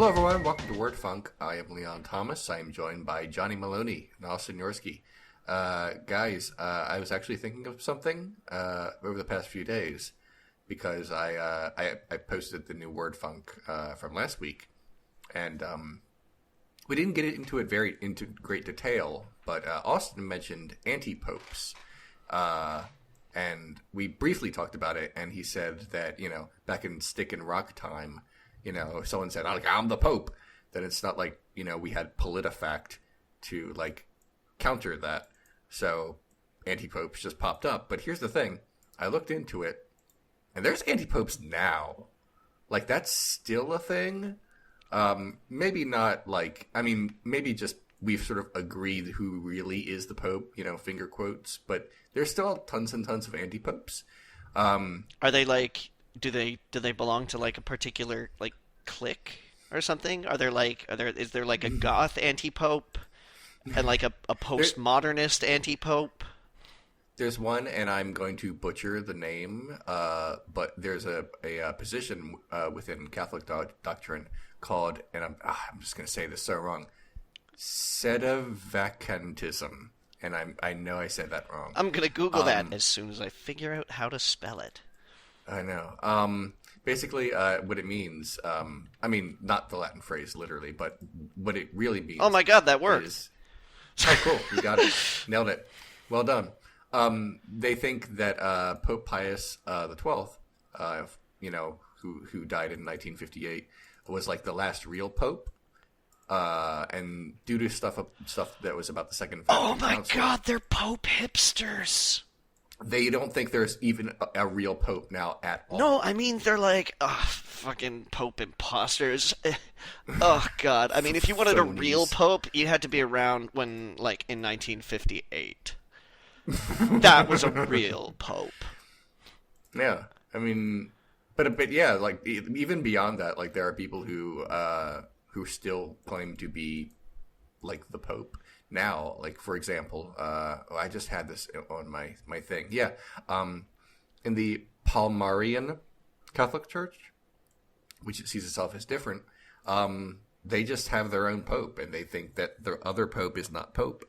Hello, everyone. Welcome to Word Funk. I am Leon Thomas. I am joined by Johnny Maloney and Austin Yorsky. Guys, I was actually thinking of something over the past few days because I posted the new Word Funk from last week, and we didn't get into great detail, but Austin mentioned anti-popes, and we briefly talked about it, and he said that, back in Stick and Rock time, if someone said, I'm the Pope, then it's not like, we had PolitiFact to, counter that. So anti-popes just popped up. But here's the thing. I looked into it, and there's anti-popes now. That's still a thing. Maybe not maybe just we've sort of agreed who really is the Pope, finger quotes. But there's still tons and tons of anti-popes. Are they do they belong to a particular clique or something? Is there a goth anti-pope and a postmodernist anti-pope? There's one, and I'm going to butcher the name, but there's a position within Catholic doctrine called, and I'm just going to say this so wrong, Sedevecantism, and I know I said that wrong. I'm going to Google that as soon as I figure out how to spell it. I know. Basically, what it means, not the Latin phrase literally, but what it really means. Oh my God, that works. Oh, cool. You got it. Nailed it. Well done. They think that Pope Pius XII, who died in 1958, was the last real pope. And due to stuff that was about the Second Vatican Council. God, they're Pope hipsters. They don't think there's even a real pope now at all. No, they're fucking Pope imposters. Oh, God. If you wanted a real pope, you had to be around when, in 1958. That was a real pope. Yeah. But yeah, even beyond that, there are people who still claim to be, the Pope. Now, for example, I just had this on my thing. Yeah, in the Palmarian Catholic Church, which sees itself as different, they just have their own pope, and they think that the other pope is not pope.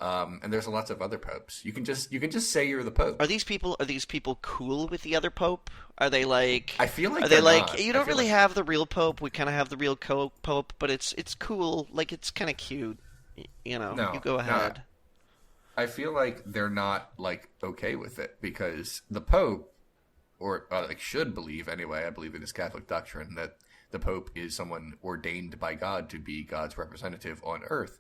And there's lots of other popes. You can just say you're the pope. Are these people cool with the other pope? Are they I feel like are they not. You don't really have the real pope. We kind of have the real pope, but it's cool. It's kind of cute. No, you go ahead. No. I feel like they're not okay with it because the Pope, or should believe anyway. I believe in this Catholic doctrine that the Pope is someone ordained by God to be God's representative on Earth,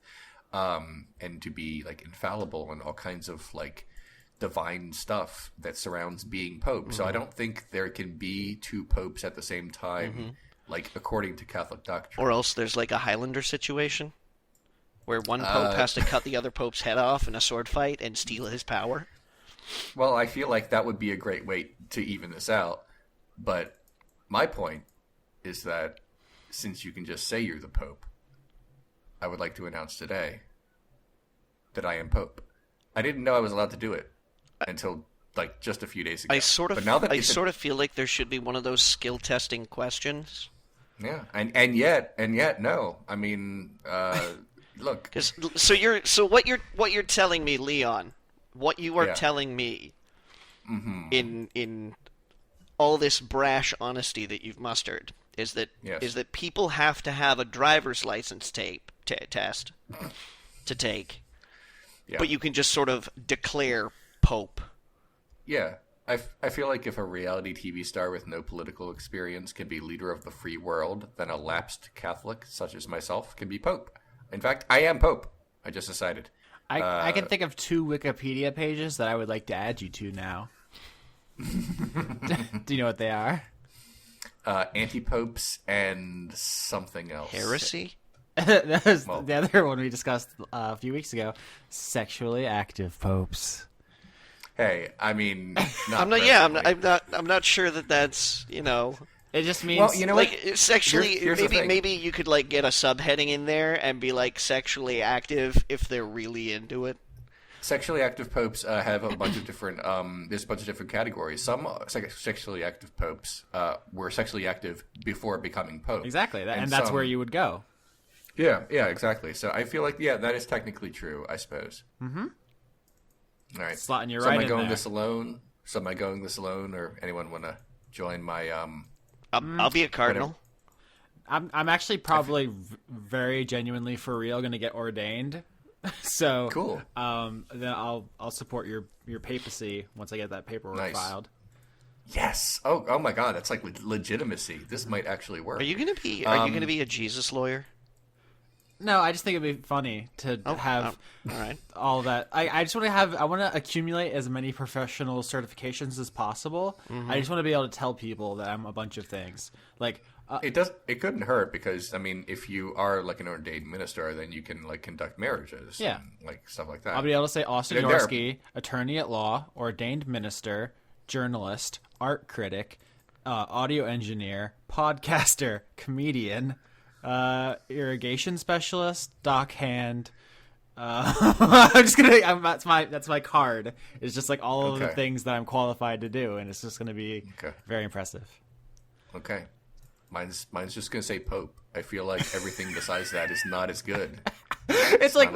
and to be infallible and all kinds of divine stuff that surrounds being Pope. Mm-hmm. So I don't think there can be two popes at the same time, according to Catholic doctrine. Or else there's a Highlander situation, where one pope has to cut the other pope's head off in a sword fight and steal his power. Well, I feel like that would be a great way to even this out. But my point is that since you can just say you're the Pope, I would like to announce today that I am Pope. I didn't know I was allowed to do it until just a few days ago. I sort of feel like there should be one of those skill testing questions. Yeah, and yet no. Look. So what you're telling me, Leon, what you are telling me, mm-hmm. in all this brash honesty that you've mustered is that people have to have a driver's license test to take, but you can just sort of declare Pope. Yeah, I feel like if a reality TV star with no political experience can be leader of the free world, then a lapsed Catholic such as myself can be Pope. In fact, I am Pope. I just decided. I can think of 2 Wikipedia pages that I would like to add you to now. Do you know what they are? Anti-popes and something else. Heresy? That was the other one we discussed a few weeks ago. Sexually active popes. Hey, not I'm not sure that's It just means sexually. Here's maybe you could get a subheading in there and be sexually active if they're really into it. sexually active popes have a bunch of different. There's a bunch of different categories. Some sexually active popes were sexually active before becoming pope. Exactly, and that's where you would go. Yeah, exactly. So I feel like that is technically true, I suppose. Mm-hmm. All right. Slotting you so right am I in going there. this alone? So am I going this alone, or anyone want to join my? I'll be a cardinal. I'm actually probably very genuinely for real going to get ordained. So cool. Then I'll support your papacy once I get that paperwork filed. Yes. Oh my God, that's like legitimacy. This might actually work. Are you gonna be a Jesus lawyer? No, I just think it'd be funny to have all right. all that. I just want to have. I want to accumulate as many professional certifications as possible. Mm-hmm. I just want to be able to tell people that I'm a bunch of things. Like it couldn't hurt because I mean, if you are like an ordained minister, then you can like conduct marriages, and like stuff like that. I'll be able to say Austin Yorsky, attorney at law, ordained minister, journalist, art critic, audio engineer, podcaster, comedian. Irrigation specialist, dockhand. I'm just gonna. That's my card. It's just like all of the things that I'm qualified to do, and it's just gonna be very impressive. Okay, mine's just gonna say Pope. I feel like everything besides that is not as good. It's like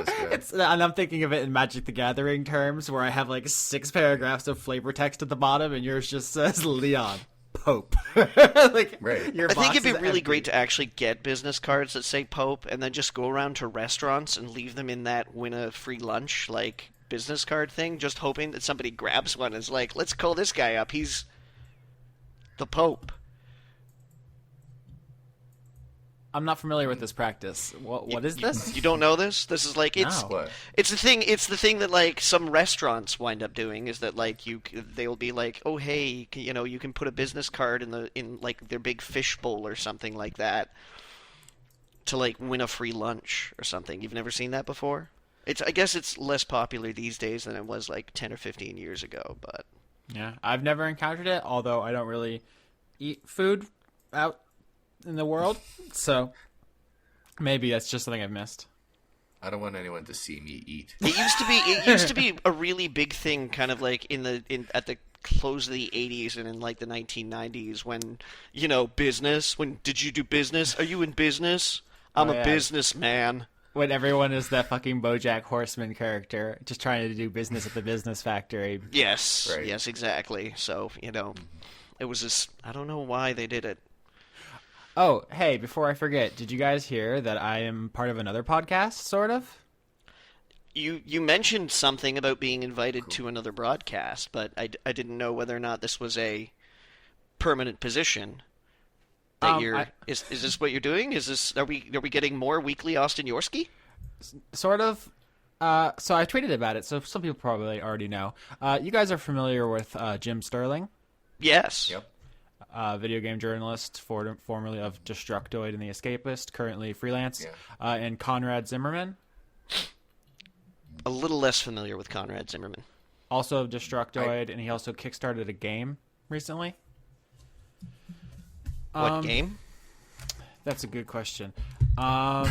and I'm thinking of it in Magic the Gathering terms, where I have like 6 paragraphs of flavor text at the bottom, and yours just says Leon. Pope. Like, right. I think it'd be really great to actually get business cards that say Pope and then just go around to restaurants and leave them in that win a free lunch like business card thing, just hoping that somebody grabs one and is like, let's call this guy up. He's the Pope. I'm not familiar with this practice. What is this? You don't know this? This is like it's the thing. It's the thing that like some restaurants wind up doing is that like they'll be like, oh hey, you can put a business card in like their big fish bowl or something like that to like win a free lunch or something. You've never seen that before? I guess it's less popular these days than it was like 10 or 15 years ago, but yeah, I've never encountered it. Although I don't really eat food out in the world, so maybe that's just something I've missed. I don't want anyone to see me eat. It used to be a really big thing, kind of like at the close of the 80s and in like the 1990s when business. When did you do business? Are you in business? I'm a businessman. When everyone is that fucking BoJack Horseman character, just trying to do business at the business factory. Yes, right. Yes, exactly. So it was just I don't know why they did it. Oh, hey, before I forget, did you guys hear that I am part of another podcast, sort of? You mentioned something about being invited to another broadcast, but I didn't know whether or not this was a permanent position. Is this what you're doing? Are we getting more weekly Austin Yorsky? Sort of. So I tweeted about it, so some people probably already know. You guys are familiar with Jim Sterling? Yes. Yep. Video game journalist, formerly of Destructoid and The Escapist, currently freelance, and Conrad Zimmerman. A little less familiar with Conrad Zimmerman. Also of Destructoid, and he also kickstarted a game recently. What game? That's a good question. You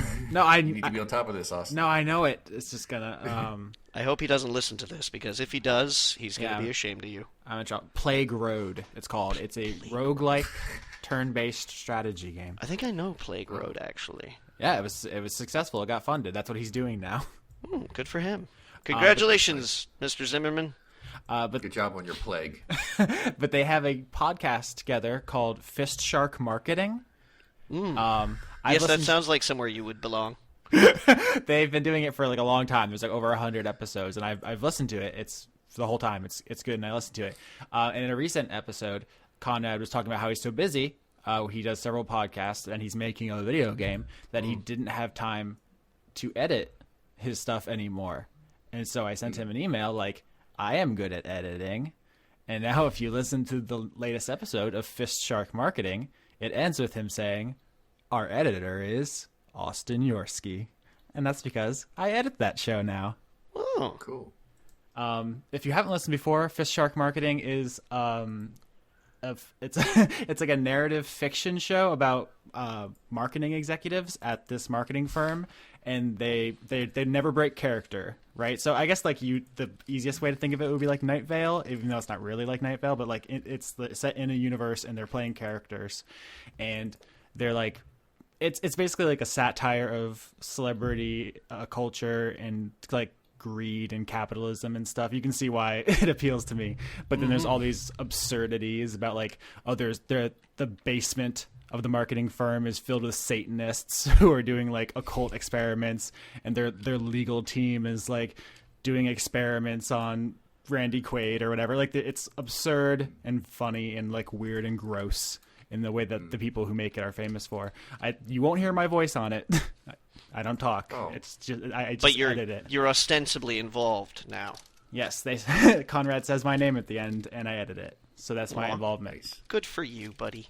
need to be on top of this, Austin. No, I know it. It's just gonna. I hope he doesn't listen to this, because if he does, he's gonna be ashamed of you. I'm gonna drop Plague Road. It's called. It's a roguelike, turn-based strategy game. I think I know Plague Road actually. Yeah, it was successful. It got funded. That's what he's doing now. Good for him. Congratulations, Mr. Zimmerman. But good job on your plague. But they have a podcast together called Fist Shark Marketing. Yes, that sounds like somewhere you would belong. They've been doing it for like a long time. There's like over 100 episodes, and I've listened to it. It's the whole time. It's good, and I listened to it. And in a recent episode, Conrad was talking about how he's so busy. He does several podcasts, and he's making a video game that he didn't have time to edit his stuff anymore. And so I sent him an email like, I am good at editing. And now if you listen to the latest episode of Fist Shark Marketing, it ends with him saying, our editor is Austin Yorsky. And that's because I edit that show now. Oh, cool. If you haven't listened before, Fist Shark Marketing is it's like a narrative fiction show about marketing executives at this marketing firm, and they never break character, right? So I guess like the easiest way to think of it would be like Night Vale, even though it's not really like Night Vale, but like it's set in a universe and they're playing characters, and they're like it's basically like a satire of celebrity culture and like greed and capitalism and stuff. You can see why it appeals to me. But then there's all these absurdities about like, oh, there's the basement of the marketing firm is filled with Satanists who are doing like occult experiments, and their legal team is like doing experiments on Randy Quaid or whatever. Like it's absurd and funny and like weird and gross in the way that the people who make it are famous for. You won't hear my voice on it. I don't talk. Oh. It's just I just edit it. You're ostensibly involved now. Yes, Conrad says my name at the end, and I edit it. So that's my involvement. Good for you, buddy.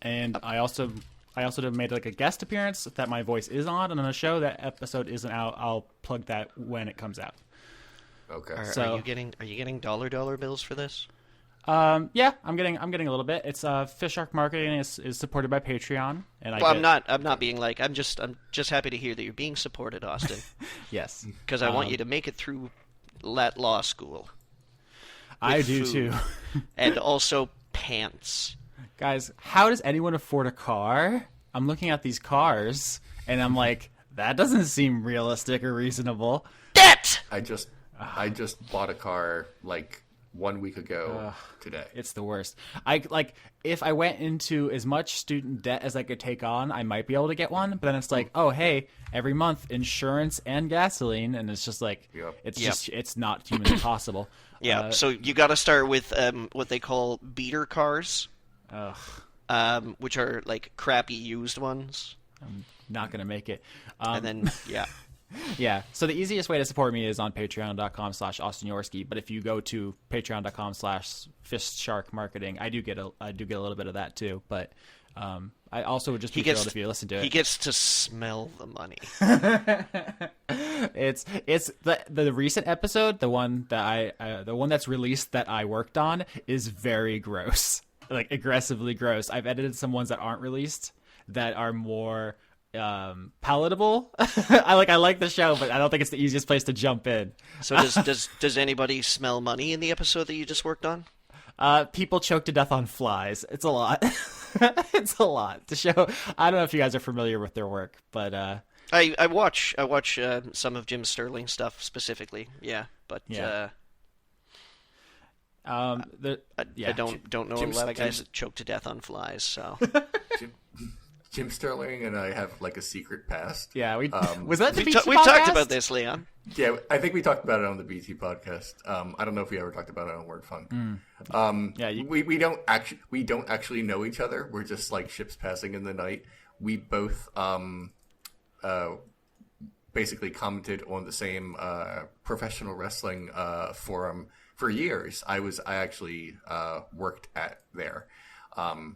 And I also made like a guest appearance that my voice is on a show. That episode isn't out. I'll plug that when it comes out. Okay. Are you getting dollar bills for this? Yeah, I'm getting a little bit. It's Fish Shark Marketing is supported by Patreon, and I'm not being like I'm just happy to hear that you're being supported, Austin. Yes, because I want you to make it through law school. I do too, and also pants. Guys, how does anyone afford a car? I'm looking at these cars, and I'm like, that doesn't seem realistic or reasonable. Debt! I just bought a car like 1 week ago today. It's the worst. If I went into as much student debt as I could take on, I might be able to get one. But then it's like, oh, hey, every month insurance and gasoline, and it's just like, it's not humanly possible. Yeah. So you got to start with what they call beater cars. Which are like crappy used ones. I'm not gonna make it. And then yeah. So the easiest way to support me is on patreon.com/AustinYorski. But if you go to patreon.com/FishSharkMarketing, I do get a little bit of that too. But I also would just be thrilled if you listen to it. He gets to smell the money. It's the recent episode, the one that's released that I worked on is very gross. Like aggressively gross. I've edited some ones that aren't released that are more palatable. I like the show, but I don't think it's the easiest place to jump in. So does anybody smell money in the episode that you just worked on? People choke to death on flies. It's a lot. It's a lot. The show. I don't know if you guys are familiar with their work, but I watch some of Jim Sterling's stuff specifically. Yeah, but yeah. I don't know a lot of guys that choke to death on flies. So Jim Sterling and I have like a secret past. Yeah, we was that the BT podcast? We talked about this, Leon. Yeah, I think we talked about it on the BT podcast. I don't know if we ever talked about it on Word Funk. We don't actually know each other. We're just like ships passing in the night. We both basically commented on the same professional wrestling forum for years. I actually worked at there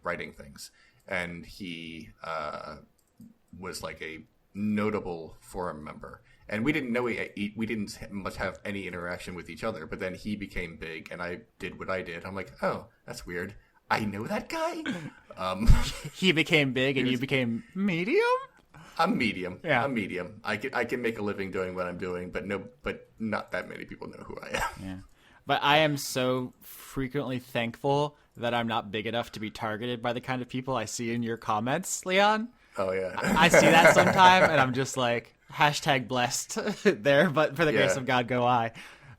writing things, and he was like a notable forum member. And we didn't know we didn't much have any interaction with each other. But then he became big, and I did what I did. I'm like, oh, that's weird. I know that guy. He became big, and you became medium. I'm medium. Yeah. I'm medium. I can make a living doing what I'm doing, but not that many people know who I am. Yeah. But I am so frequently thankful that I'm not big enough to be targeted by the kind of people I see in your comments, Leon. Oh, yeah. I see that sometime, and I'm just like, #blessed there, but for the grace of God go I.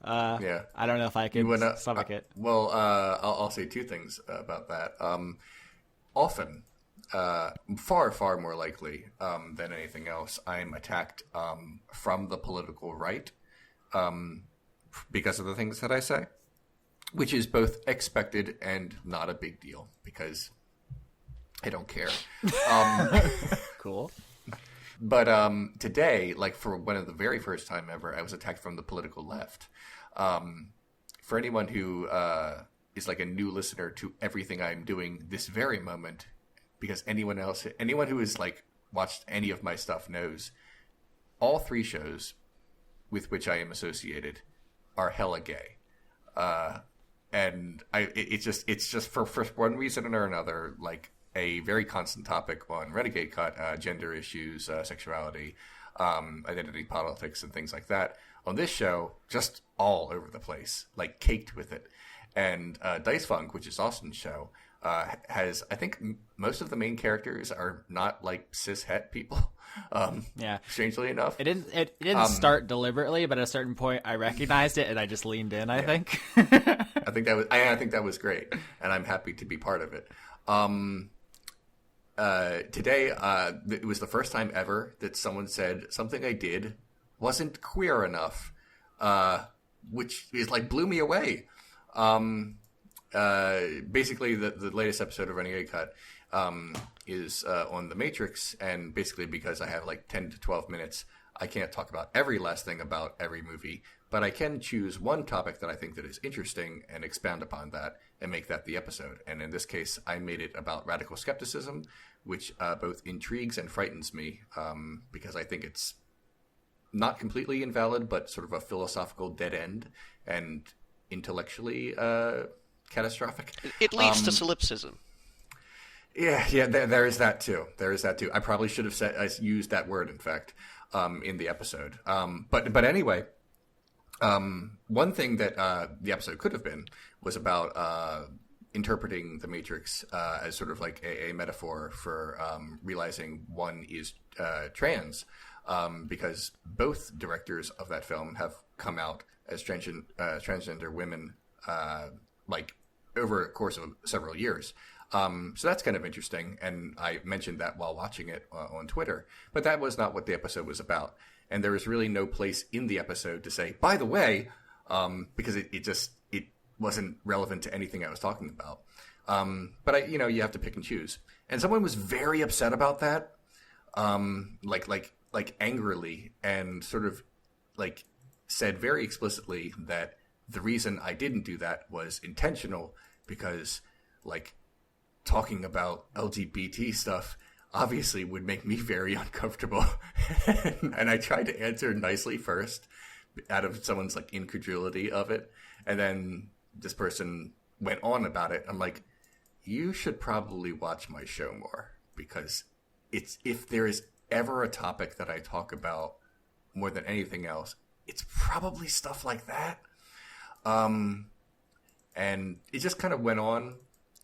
I don't know if I can stomach it. Well, I'll say two things about that. Often, far, far more likely than anything else, I'm attacked from the political right because of the things that I say, which is both expected and not a big deal because I don't care. Cool. But today, like for one of the very first time ever, I was attacked from the political left. For anyone who is like a new listener to everything I'm doing this very moment, because anyone who has like watched any of my stuff knows, all three shows with which I am associated are hella gay. And it's just for one reason or another, like a very constant topic on Renegade Cut, gender issues, sexuality, identity politics and things like that. On this show, just all over the place, like caked with it. And Dice Funk, which is Austin's show, has, I think, most of the main characters are not like cis het people. Yeah. Strangely enough, it didn't start deliberately, but at a certain point, I recognized it and I just leaned in. I think. I think that was great, and I'm happy to be part of it. Today, it was the first time ever that someone said something I did wasn't queer enough, which is like blew me away. Basically, the latest episode of Renegade Cut is on The Matrix, and basically because I have like 10 to 12 minutes, I can't talk about every last thing about every movie, but I can choose one topic that I think that is interesting and expound upon that and make that the episode. And in this case, I made it about radical skepticism, which both intrigues and frightens me because I think it's not completely invalid, but sort of a philosophical dead end and intellectually catastrophic. It leads to solipsism. Yeah, there is that too. I probably should have used that word, in fact, in the episode. But anyway, one thing that the episode could have been was about interpreting the Matrix as sort of like a metaphor for realizing one is trans, because both directors of that film have come out as transgender women, like over a course of several years. So that's kind of interesting, and I mentioned that while watching it on Twitter. But that was not what the episode was about, and there was really no place in the episode to say, by the way, because it wasn't relevant to anything I was talking about. But you have to pick and choose, and someone was very upset about that, like angrily, and sort of like said very explicitly that the reason I didn't do that was intentional because like talking about LGBT stuff obviously would make me very uncomfortable. And I tried to answer nicely first out of someone's like incredulity of it. And then this person went on about it. I'm like, you should probably watch my show more, because if there is ever a topic that I talk about more than anything else, it's probably stuff like that. And it just kind of went on,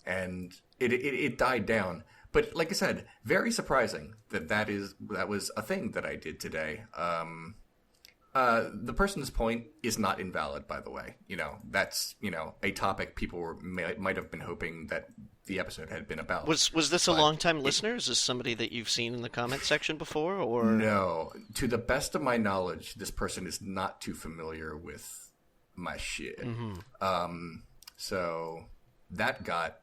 and it died down. But like I said, very surprising that was a thing that I did today. The person's point is not invalid, by the way. That's a topic people might have been hoping that the episode had been about. Was this a long-time listener? Is this somebody that you've seen in the comment section before, or no? To the best of my knowledge, this person is not too familiar with my shit. Mm-hmm. So that got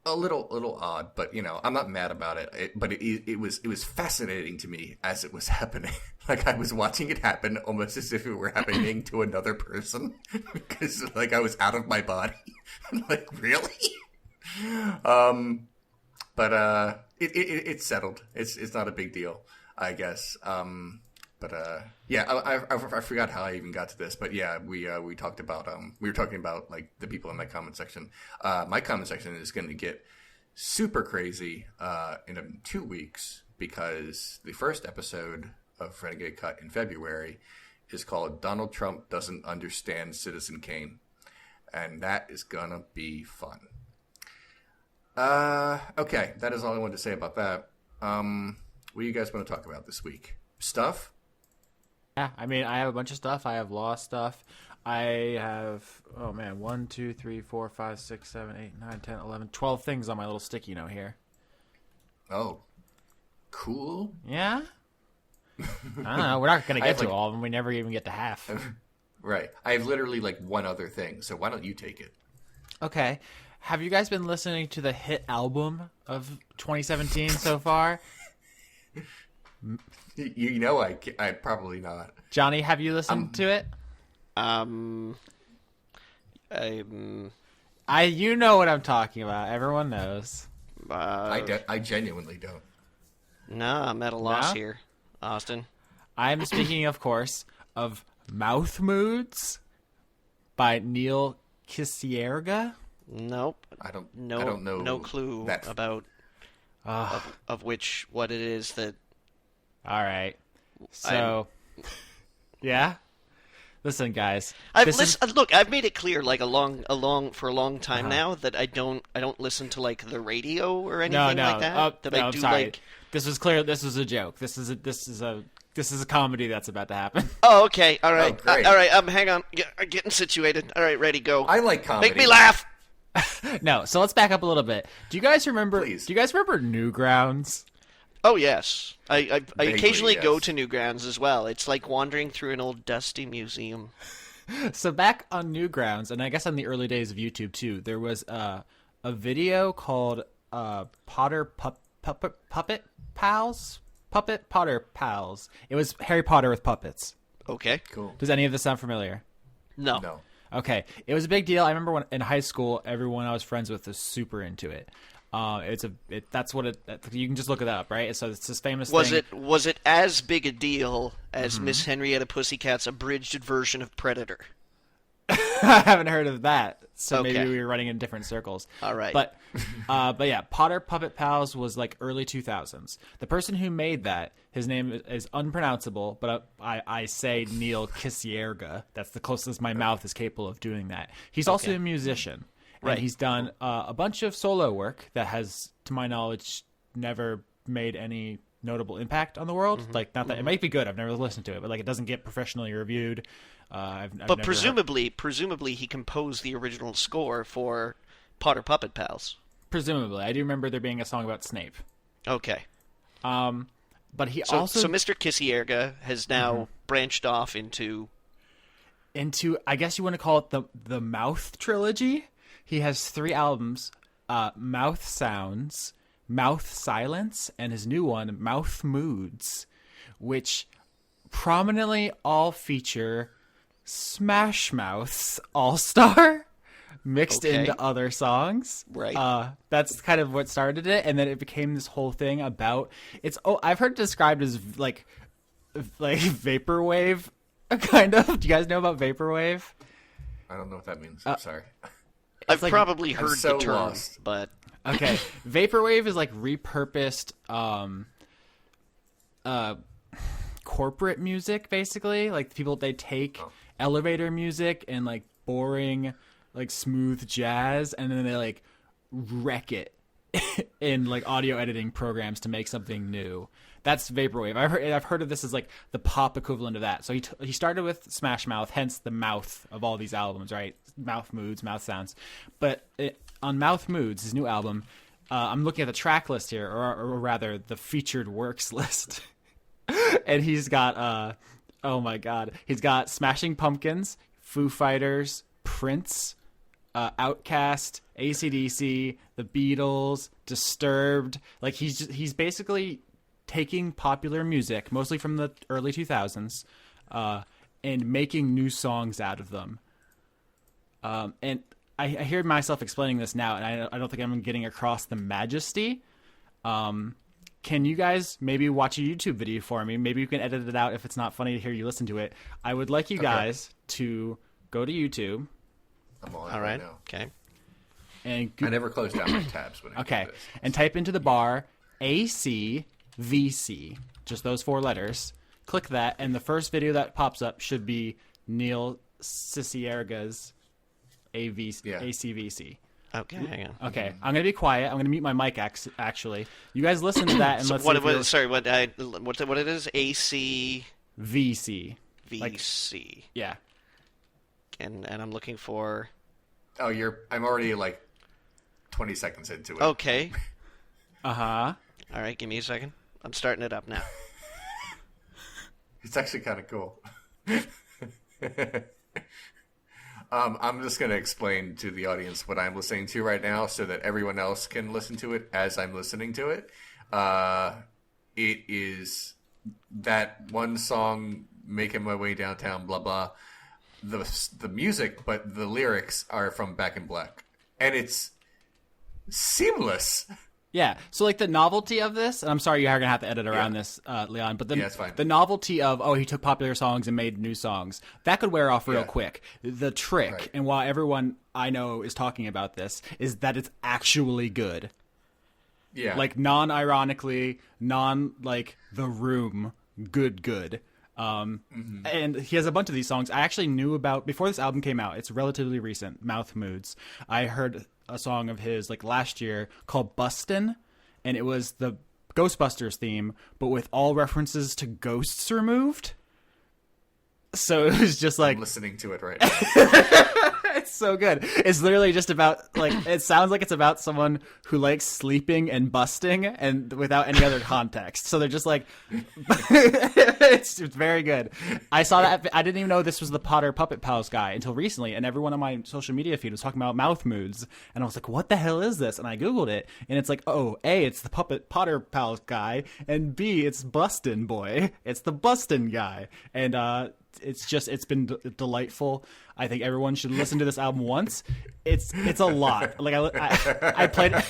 a little odd, but I'm not mad about it. But it was fascinating to me as it was happening. Like I was watching it happen almost as if it were happening to another person, because like I was out of my body. I'm like, really? But it's settled. It's not a big deal, I guess. Yeah, I forgot how I even got to this, but yeah, we talked about we were talking about like the people in my comment section. My comment section is going to get super crazy in 2 weeks, because the first episode of Renegade Cut in February is called "Donald Trump Doesn't Understand Citizen Kane," and that is gonna be fun. Okay, that is all I wanted to say about that. What do you guys want to talk about this week? Stuff? Yeah, I mean, I have a bunch of stuff. I have law stuff. I have, 1, 2, 3, 4, 5, 6, 7, 8, 9, 10, 11, 12 things on my little sticky note here. Oh, cool. Yeah? I don't know. We're not going to get to all of them. We never even get to half. Right. I have literally like one other thing, so why don't you take it? Okay. Have you guys been listening to the hit album of 2017 so far? I probably not. Johnny, have you listened to it? You know what I'm talking about. Everyone knows. I genuinely don't. No, I'm at a loss here, Austin. I'm speaking, of course, of Mouth Moods by Neil Kisierga. Nope. I don't know. No clue about of what it is that All right. So, yeah. Listen, guys. Look, I've made it clear for a long time now that I don't listen to like the radio or anything like that. I'm sorry. This was clear. This was a joke. This is a comedy that's about to happen. Oh, okay. All right. Oh, great. All right. Hang on. Getting situated. All right. Ready. Go. I like comedy. Make me laugh. No. So let's back up a little bit. Do you guys remember? Please. Do you guys remember Newgrounds? Oh yes. I occasionally yes. go to Newgrounds as well. It's like wandering through an old dusty museum. So back on Newgrounds, and I guess on the early days of YouTube too, there was a video called Potter Puppet Pals. It was Harry Potter with puppets. Okay. Cool. Does any of this sound familiar? No. Okay. It was a big deal. I remember when in high school, everyone I was friends with was super into it. That's what you can just look it up, right? So it's this famous thing. Was it as big a deal as Miss Henrietta Pussycat's abridged version of Predator? I haven't heard of that, so Okay. maybe we were running in different circles. All right. But yeah, Potter Puppet Pals was like early 2000s. The person who made that, his name is unpronounceable, but I say Neil Kissierga. That's the closest my mouth is capable of doing that. He's also a musician. Right. And he's done a bunch of solo work that has, to my knowledge, never made any notable impact on the world. Like, not that it might be good. I've never listened to it, but like, it doesn't get professionally reviewed. I've But never presumably he composed the original score for Potter Puppet Pals. Presumably, I do remember there being a song about Snape. Okay. But he So also Mr. Kissierga has now branched off into, I guess you want to call it the Mouth trilogy. He has 3 albums: Mouth Sounds, Mouth Silence, and his new one, Mouth Moods, which prominently all feature Smash Mouth's All-Star mixed into other songs. Right. That's kind of what started it, and then it became this whole thing about I've heard it described as like vaporwave, kind of. Do you guys know about vaporwave? I don't know what that means. I'm sorry. I've probably heard so the term, lost. but Okay, vaporwave is like repurposed corporate music, basically. Like they take elevator music and like boring, like smooth jazz, and then they like wreck it in like audio editing programs to make something new. That's vaporwave. I've heard of this as like the pop equivalent of that. So he started with Smash Mouth, hence the mouth of all these albums, right? Mouth Moods, Mouth Sounds. But on Mouth Moods, his new album, I'm looking at the track list here, or rather the featured works list. And he's got, oh my God, he's got Smashing Pumpkins, Foo Fighters, Prince, Outkast, AC/DC, The Beatles, Disturbed. Like he's basically taking popular music, mostly from the early 2000s, and making new songs out of them. And I hear myself explaining this now, and I don't think I'm getting across the majesty. Can you guys maybe watch a YouTube video for me? Maybe you can edit it out if it's not funny to hear you listen to it. I would like you guys to go to YouTube. I'm on it all right now. Okay. And I never close down my tabs when I do this. and type into the bar ACVC, just those 4 letters. Click that, and the first video that pops up should be Neil Cicierga's ACVC. Okay, hang on. Okay, I'm gonna be quiet. I'm gonna mute my mic. Actually, you guys listen to that and So let's what see if what it is? ACVC. VC. Yeah. And I'm looking for. Oh, I'm already like 20 seconds into it. Okay. Uh-huh. All right, give me a second. I'm starting it up now. It's actually kind of cool. I'm just going to explain to the audience what I'm listening to right now so that everyone else can listen to it as I'm listening to it. It is that one song, Making My Way Downtown, blah, blah. The music, but the lyrics are from Back in Black. And it's seamless. Yeah, so like the novelty of this, and I'm sorry you're going to have to edit around this, Leon, but it's fine. The novelty of, he took popular songs and made new songs, that could wear off real quick. The trick, and why everyone I know is talking about this, is that it's actually good. Yeah. Like non-ironically, like The Room, good. And he has a bunch of these songs I actually knew about before this album came out. It's relatively recent, Mouth Moods. I heard a song of his like last year called Bustin', and it was the Ghostbusters theme, but with all references to ghosts removed. So it was just like... I'm listening to it right now. It's so good. It's literally just about, like, it sounds like it's about someone who likes sleeping and busting and without any other context. So they're just like, it's very good. I saw that. I didn't even know this was the Potter Puppet Pals guy until recently. And everyone on my social media feed was talking about Mouth Moods. And I was like, what the hell is this? And I Googled it. And it's like, oh, A, it's the Potter Pals guy. And B, it's Bustin' Boy. It's the Bustin' guy. And, it's been delightful. I think everyone should listen to this album once. It's a lot. Like I played it.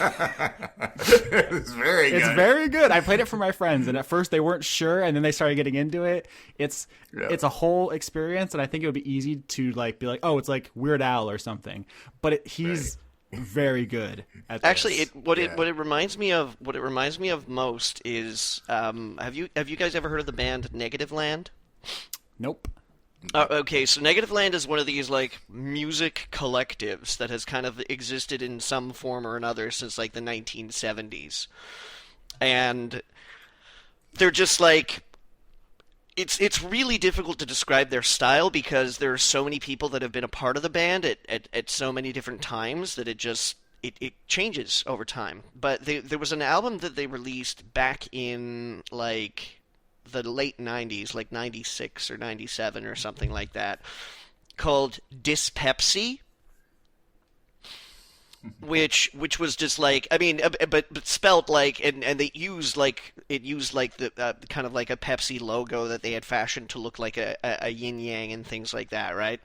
It's very good. It's very good. I played it for my friends, and at first they weren't sure, and then they started getting into it. It's a whole experience, and I think it would be easy to like be like, oh, it's like Weird Al or something. But he's very good at this. Actually, what it reminds me of most is have you guys ever heard of the band Negative Land? Nope. Okay, so Negative Land is one of these like music collectives that has kind of existed in some form or another since like the 1970s, and they're just like it's really difficult to describe their style because there are so many people that have been a part of the band at so many different times that it changes over time. But there was an album that they released back in like the late 90s, like 96 or 97 or something like that, called Dyspepsy, which was just like, I mean, but spelt like, and they used like the kind of like a Pepsi logo that they had fashioned to look like a yin yang and things like that, right?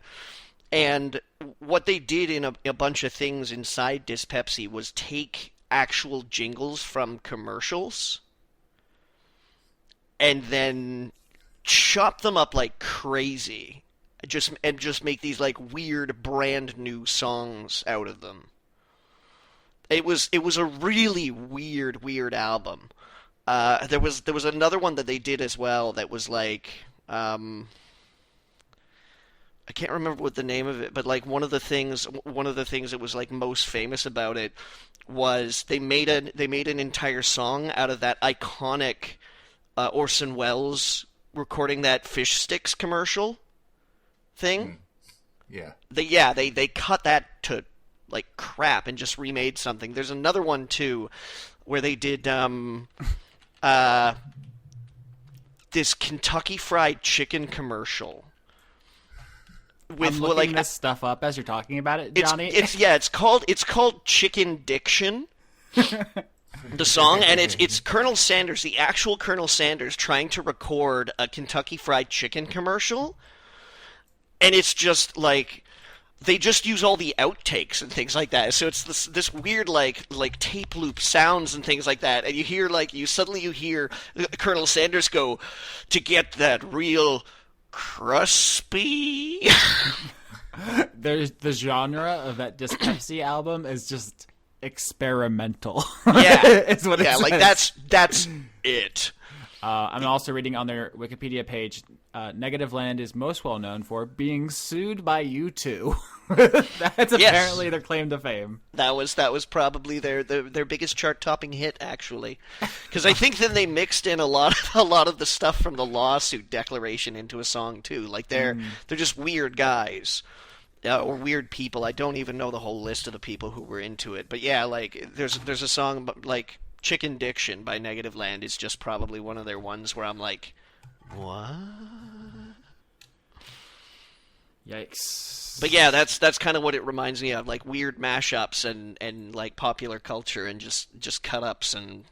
And what they did in a bunch of things inside Dyspepsy was take actual jingles from commercials and then chop them up like crazy, just make these like weird brand new songs out of them. It was a really weird album. There was another one that they did as well that was like I can't remember what the name of it, but like one of the things that was like most famous about it was they made an entire song out of that iconic Orson Welles recording that fish sticks commercial thing. Yeah. They cut that to like crap and just remade something. There's another one too where they did this Kentucky Fried Chicken commercial. I'm looking this stuff up as you're talking about it, Johnny. It's called Chicken Diction. The song, and it's Colonel Sanders, the actual Colonel Sanders, trying to record a Kentucky Fried Chicken commercial, and it's just like they just use all the outtakes and things like that. So it's this weird like tape loop sounds and things like that, and you hear you hear Colonel Sanders go, to get that real crispy. There's the genre of that Dyspepsy album is just experimental. Yeah, it's what it says. Like that's it. I'm also reading on their Wikipedia page. Negative Land is most well known for being sued by U2. That's apparently their claim to fame. That was probably their biggest chart-topping hit, actually, because I think then they mixed in a lot of the stuff from the lawsuit declaration into a song too. Like they're just weird guys. Or weird people. I don't even know the whole list of the people who were into it. But yeah, like there's a song like Chicken Diction by Negative Land is just probably one of their ones where I'm like, what? Yikes. But yeah, that's kind of what it reminds me of, like weird mashups and like popular culture and just cut-ups and...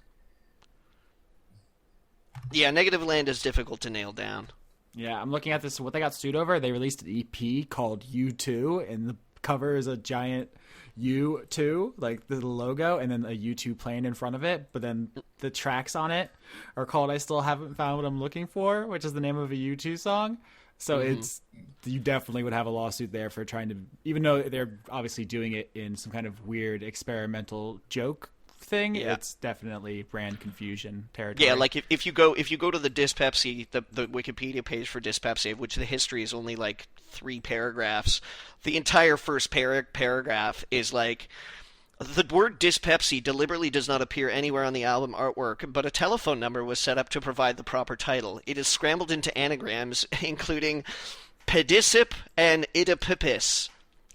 Yeah, Negative Land is difficult to nail down. Yeah, I'm looking at this. What they got sued over, they released an EP called U2, and the cover is a giant U2, like the logo, and then a U2 plane in front of it. But then the tracks on it are called I Still Haven't Found What I'm Looking For, which is the name of a U2 song. So you definitely would have a lawsuit there for trying to, even though they're obviously doing it in some kind of weird experimental joke thing, Yeah. it's definitely brand confusion territory. Yeah, like if you go to the Dyspepsy, the Wikipedia page for Dyspepsy, of which the history is only like 3 paragraphs, the entire first paragraph is like, the word dyspepsy deliberately does not appear anywhere on the album artwork, but a telephone number was set up to provide the proper title. It is scrambled into anagrams, including pedicip and idipipis,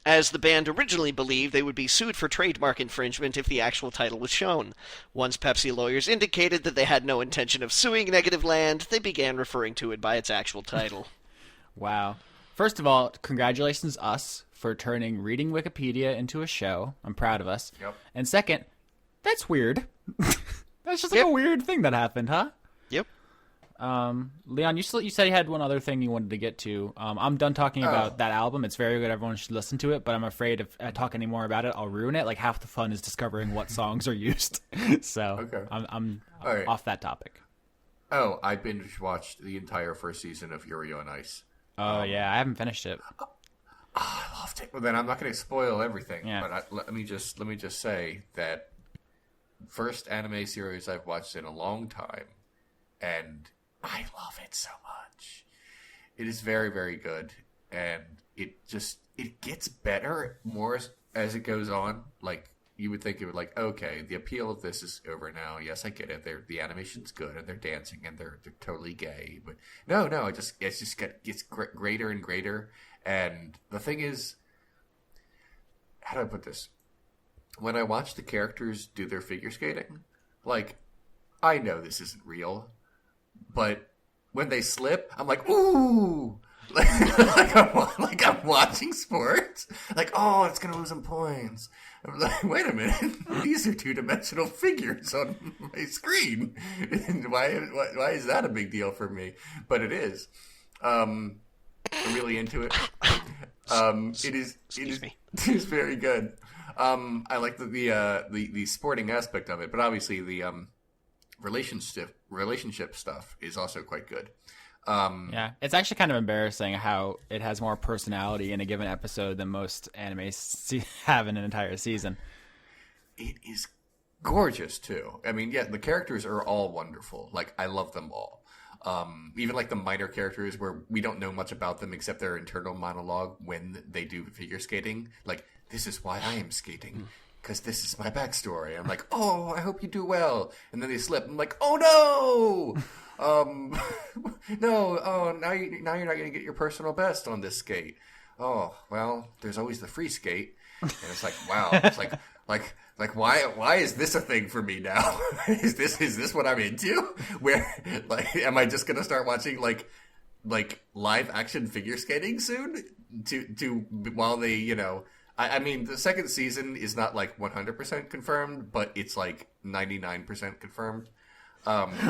as the band originally believed they would be sued for trademark infringement if the actual title was shown. Once Pepsi lawyers indicated that they had no intention of suing Negativland, they began referring to it by its actual title. Wow. First of all, congratulations us for turning reading Wikipedia into a show. I'm proud of us. Yep. And second, that's weird. That's just like a weird thing that happened, huh? Yep. Leon, you said you had one other thing you wanted to get to. I'm done talking about that album. It's very good. Everyone should listen to it. But I'm afraid if I talk any more about it, I'll ruin it. Like half the fun is discovering what songs are used. So Okay. I'm right. off that topic. Oh, I binge watched the entire first season of Yuri on Ice. Oh yeah, I haven't finished it. I loved it. Well, then I'm not going to spoil everything. Yeah. But let me just say that first anime series I've watched in a long time, and I love it so much. It is very, very good, and it gets better more as it goes on. Like you would think it would, like, okay, the appeal of this is over now. Yes, I get it. The animation's good, and they're dancing, and they're totally gay. But no, it just gets greater and greater. And the thing is, how do I put this? When I watch the characters do their figure skating, like, I know this isn't real, but when they slip, I'm like, ooh! like I'm watching sports. Like, oh, it's going to lose some points. I'm like, wait a minute. These are two-dimensional figures on my screen. Why is that a big deal for me? But it is. I'm really into it. It is very good. I like the sporting aspect of it, but obviously the relationship stuff is also quite good. Yeah, it's actually kind of embarrassing how it has more personality in a given episode than most anime have in an entire season. It is gorgeous too. I mean, yeah, the characters are all wonderful. Like, I love them all. Even like the minor characters where we don't know much about them except their internal monologue when they do figure skating. Like, this is why I am skating, because this is my backstory. I'm like, oh, I hope you do well. And then they slip. I'm like, oh no! No, oh, now you're not going to get your personal best on this skate. Oh, well, there's always the free skate. And it's like, wow, it's like why is this a thing for me now? is this what I'm into? Where, like, am I just going to start watching like live action figure skating soon to while they, you know, I mean, the second season is not like 100% confirmed, but it's like 99% confirmed.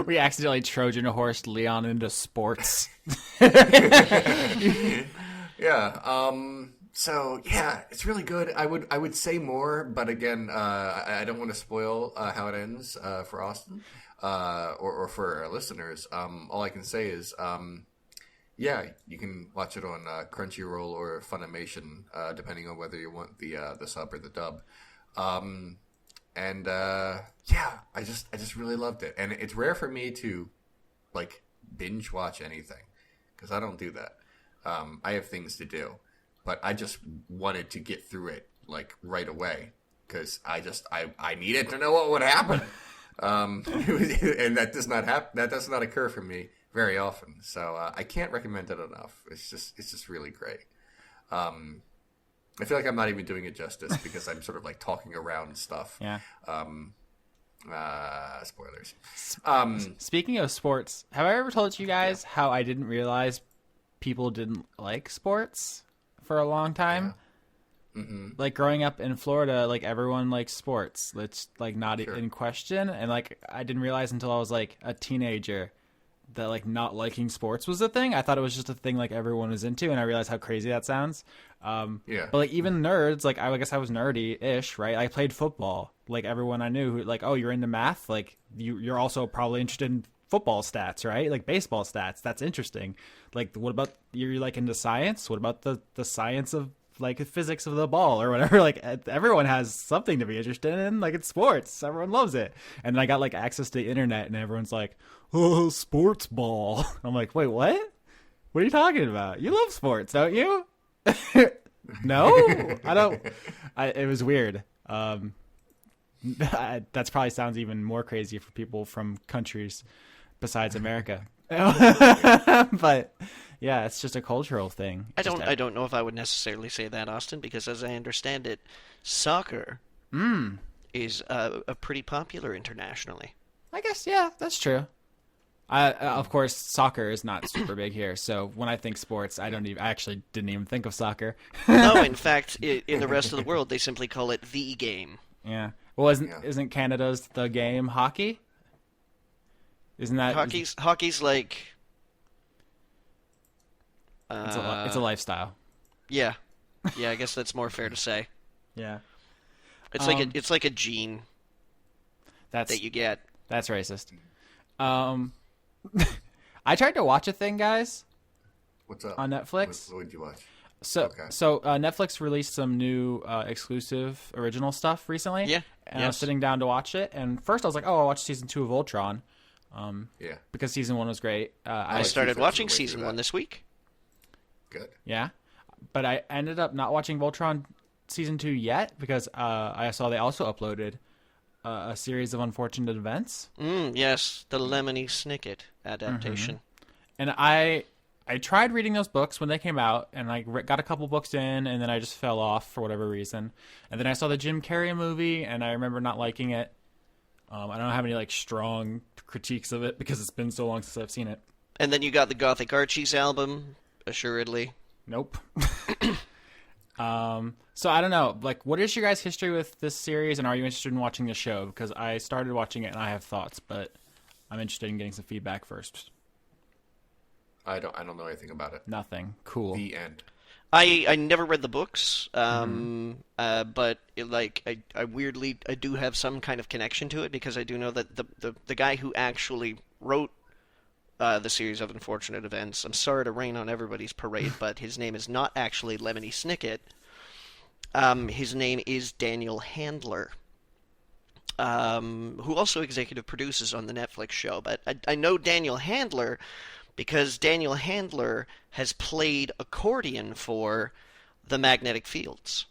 We accidentally Trojan horsed Leon into sports. Yeah. So yeah, it's really good. I would say more, but again, I don't want to spoil how it ends for Austin or for our listeners. All I can say is, yeah, you can watch it on Crunchyroll or Funimation, depending on whether you want the sub or the dub. And yeah, I just really loved it, and it's rare for me to like binge watch anything because I don't do that. I have things to do, but I just wanted to get through it like right away because I needed to know what would happen, and that does not happen. That does not occur for me very often. So I can't recommend it enough. It's just really great. I feel like I'm not even doing it justice because I'm sort of like talking around stuff. Yeah. Spoilers. Speaking of sports, have I ever told you guys how I didn't realize people didn't like sports for a long time? Yeah. Mm-hmm. Like growing up in Florida, like everyone likes sports. It's like not Sure. in question. And like I didn't realize until I was like a teenager that like not liking sports was a thing. I thought it was just a thing like everyone was into, and I realized how crazy that sounds. Yeah. But like even nerds, like I guess I was nerdy-ish, right? I played football. Like everyone I knew, who like, oh, you're into math. Like you're also probably interested in football stats, right? Like baseball stats. That's interesting. Like what about you're like into science? What about the science of like the physics of the ball or whatever. Like everyone has something to be interested in. Like it's sports. Everyone loves it. And then I got like access to the internet and everyone's like, oh, sports ball. I'm like, wait, what? What are you talking about? You love sports, don't you? No, I don't. It was weird. That's probably sounds even more crazy for people from countries besides America. But yeah, it's just a cultural thing. I don't know if I would necessarily say that, Austin, because as I understand it, soccer is pretty popular internationally. I guess, yeah, that's true. Of course, soccer is not super big here, so when I think sports, I actually didn't even think of soccer. No, in fact, in the rest of the world, they simply call it the game. Yeah. Well, isn't Canada's the game hockey? Isn't that hockey's like? It's a lifestyle. Yeah, I guess that's more fair to say. Yeah. It's like a gene. That you get. That's racist. I tried to watch a thing, guys. What's up? On Netflix. What did you watch? So Netflix released some new exclusive original stuff recently. Yeah. And I was sitting down to watch it, and first I was like, oh, I'll watch season 2 of Ultron. Yeah. Because season 1 was great. I started watching season 1 this week. Good. Yeah. But I ended up not watching Voltron season 2 yet because I saw they also uploaded a series of unfortunate events. Yes, the Lemony Snicket adaptation. Mm-hmm. And I tried reading those books when they came out, and I got a couple books in, and then I just fell off for whatever reason. And then I saw the Jim Carrey movie, and I remember not liking it. I don't have any like strong critiques of it because it's been so long since I've seen it. And then you got the Gothic Archies album, assuredly. Nope. So I don't know. Like, what is your guys' history with this series, and are you interested in watching the show? Because I started watching it and I have thoughts, but I'm interested in getting some feedback first. I don't know anything about it. Nothing. Cool. The end. I never read the books, but I weirdly do have some kind of connection to it because I do know that the guy who actually wrote the series of unfortunate events. I'm sorry to rain on everybody's parade, but his name is not actually Lemony Snicket. His name is Daniel Handler, who also executive produces on the Netflix show. But I know Daniel Handler because Daniel Handler has played accordion for the Magnetic Fields.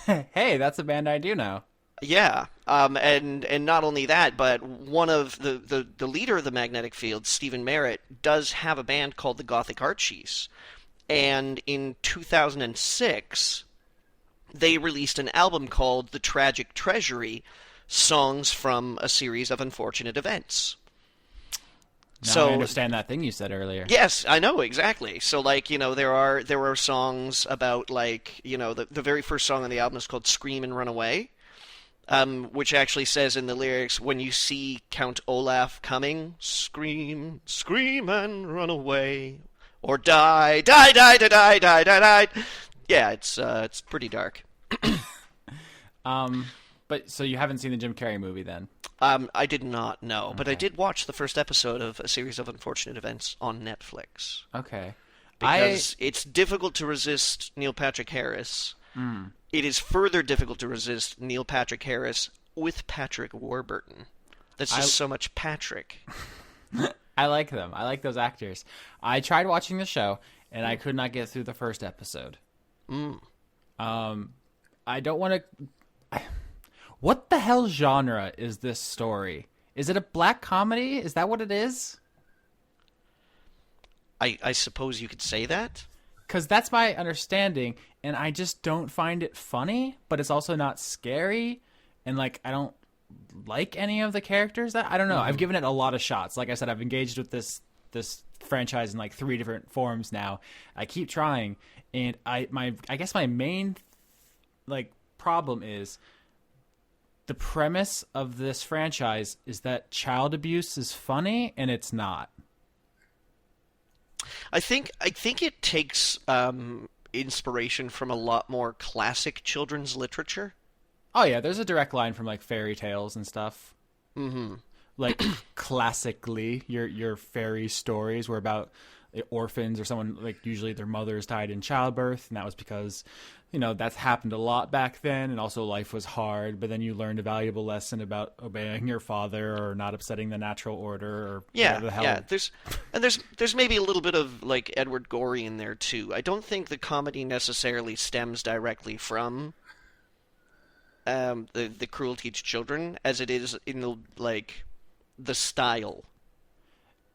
Hey, that's a band I do know. Yeah, and not only that, but one of the leader of the Magnetic Fields, Stephen Merritt, does have a band called the Gothic Archies. And in 2006, they released an album called The Tragic Treasury, Songs from a Series of Unfortunate Events. Now I understand that thing you said earlier. Yes, I know, exactly. So, like, you know, there are songs about, like, you know, the very first song on the album is called Scream and Run Away, which actually says in the lyrics, when you see Count Olaf coming, scream, scream and run away, or die, die, die, die, die, die, die, die. Yeah, it's pretty dark. But so you haven't seen the Jim Carrey movie then? I did not know, but I did watch the first episode of A Series of Unfortunate Events on Netflix. Okay. Because it's difficult to resist Neil Patrick Harris. It is further difficult to resist Neil Patrick Harris with Patrick Warburton. That's just so much Patrick. I like them. I like those actors. I tried watching the show, and I could not get through the first episode. I don't want to... What the hell genre is this story? Is it a black comedy? Is that what it is? I suppose you could say that. Because that's my understanding, and I just don't find it funny, but it's also not scary, and, like, I don't like any of the characters. I don't know. I've given it a lot of shots. Like I said, I've engaged with this franchise in, like, 3 different forms now. I keep trying, and I guess my main, like, problem is the premise of this franchise is that child abuse is funny, and it's not. I think it takes inspiration from a lot more classic children's literature. Oh yeah, there's a direct line from like fairy tales and stuff. Mm-hmm. Like classically, your fairy stories were about orphans or someone like usually their mothers died in childbirth, and that was because that's happened a lot back then, and also life was hard, but then you learned a valuable lesson about obeying your father or not upsetting the natural order or whatever the hell. There's maybe a little bit of like Edward Gorey in there too. I don't think the comedy necessarily stems directly from the cruelty to children as it is in the style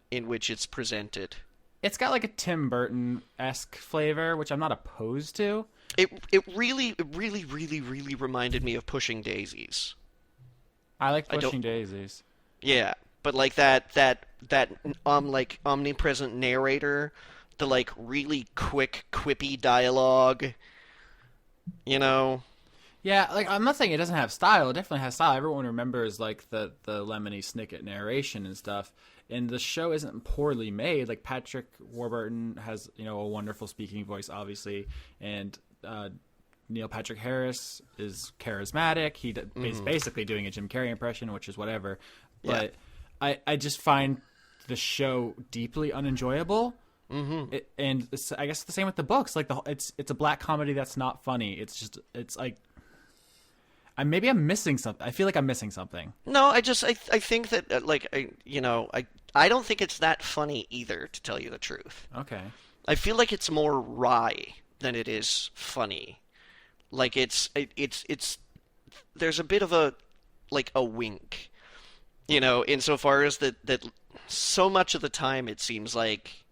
in which it's presented. It's got like a Tim Burton-esque flavor, which I'm not opposed to. It really reminded me of Pushing Daisies. I like Pushing Daisies. Yeah, but like that like omnipresent narrator, the like really quick, quippy dialogue, Yeah, like I'm not saying it doesn't have style. It definitely has style. Everyone remembers like the Lemony Snicket narration and stuff. And the show isn't poorly made. Like Patrick Warburton has, a wonderful speaking voice, obviously, and Neil Patrick Harris is charismatic. He's basically doing a Jim Carrey impression, which is whatever. But I just find the show deeply unenjoyable. Mm-hmm. And I guess the same with the books. Like it's a black comedy that's not funny. It's like. Maybe I'm missing something. I feel like I'm missing something. No, I think that I don't think it's that funny either, to tell you the truth. Okay. I feel like it's more wry than it is funny. Like it's there's a bit of a wink, insofar as that so much of the time it seems like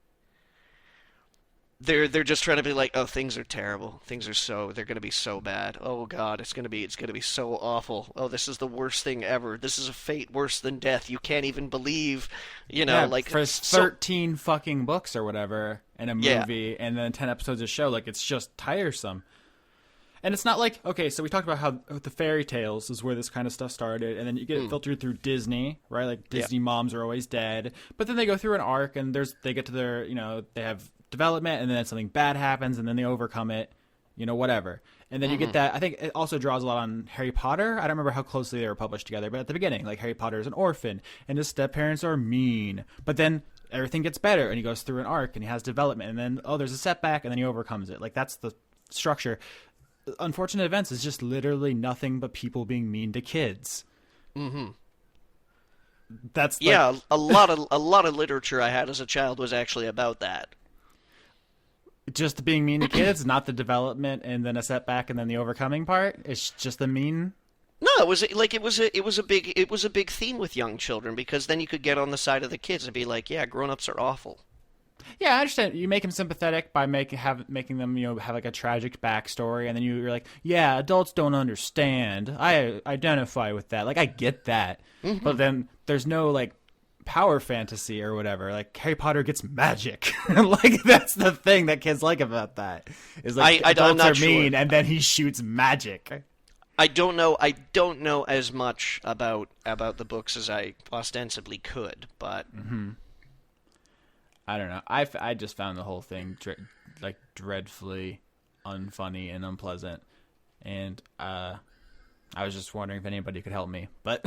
they're just trying to be like, oh, things are terrible. They're going to be so bad. Oh God, it's going to be so awful. Oh, this is the worst thing ever. This is a fate worse than death. You can't even believe, for 13 fucking books or whatever and a movie and then 10 episodes of show, like it's just tiresome. And it's not like, okay, so we talked about how the fairy tales is where this kind of stuff started, and then you get it filtered through Disney, right? Like Disney moms are always dead, but then they go through an arc and they get to their, they have development, and then something bad happens, and then they overcome it, whatever. And then you get that. I think it also draws a lot on Harry Potter. I don't remember how closely they were published together, but at the beginning, like Harry Potter is an orphan, and his step-parents are mean. But then everything gets better, and he goes through an arc, and he has development, and then, there's a setback, and then he overcomes it. Like, that's the structure. Unfortunate Events is just literally nothing but people being mean to kids. Mm-hmm. That's a lot of literature I had as a child was actually about that. Just being mean to kids, not the development and then a setback and then the overcoming part. It's just the mean. No, it was a big theme with young children, because then you could get on the side of the kids and be like, yeah, grown-ups are awful. Yeah, I understand. You make them sympathetic by making them, have like a tragic backstory, and then you're like, yeah, adults don't understand. I identify with that. Like, I get that. Mm-hmm. But then there's no like power fantasy or whatever. Like Harry Potter gets magic. Like that's the thing that kids like about that. Is like adults are mean, and then he shoots magic. I don't know as much about the books as I ostensibly could, but I don't know. I just found the whole thing dreadfully unfunny and unpleasant, and I was just wondering if anybody could help me. But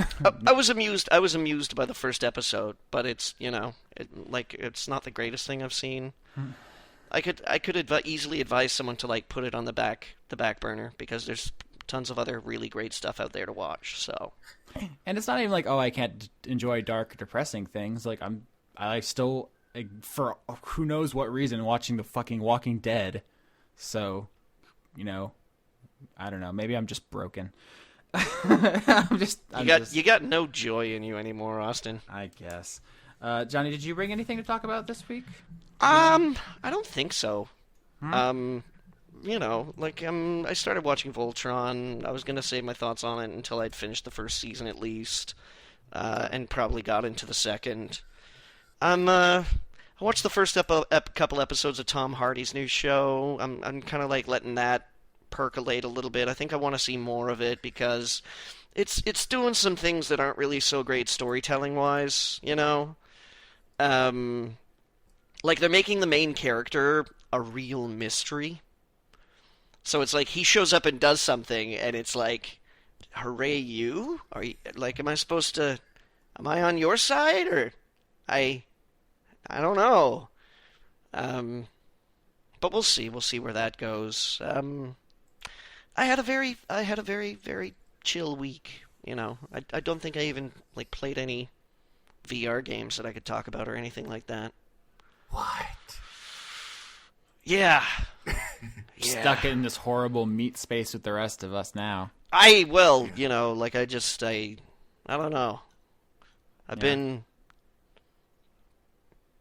I was amused. I was amused by the first episode, but it's it's not the greatest thing I've seen. I could easily advise someone to like put it on the back burner, because there's tons of other really great stuff out there to watch. So, and it's not even like, oh, I can't enjoy dark, depressing things. Like I still, for who knows what reason, watching the fucking Walking Dead. So, I don't know. Maybe I'm just broken. You got no joy in you anymore, Austin. I guess. Johnny, did you bring anything to talk about this week? I don't think so. I started watching Voltron. I was gonna save my thoughts on it until I'd finished the first season at least, and probably got into the second. I watched the first couple episodes of Tom Hardy's new show. I'm kind of like letting that percolate a little bit. I think I want to see more of it, because it's doing some things that aren't really so great storytelling wise, like they're making the main character a real mystery. So it's like he shows up and does something, and it's like, hooray, you? Are you like, am I on your side, or I don't know. But we'll see. We'll see where that goes. I had a very, very chill week. You know, I don't think I even like played any VR games that I could talk about or anything like that. What? Yeah. Stuck in this horrible meat space with the rest of us now. You know, like I don't know. I've been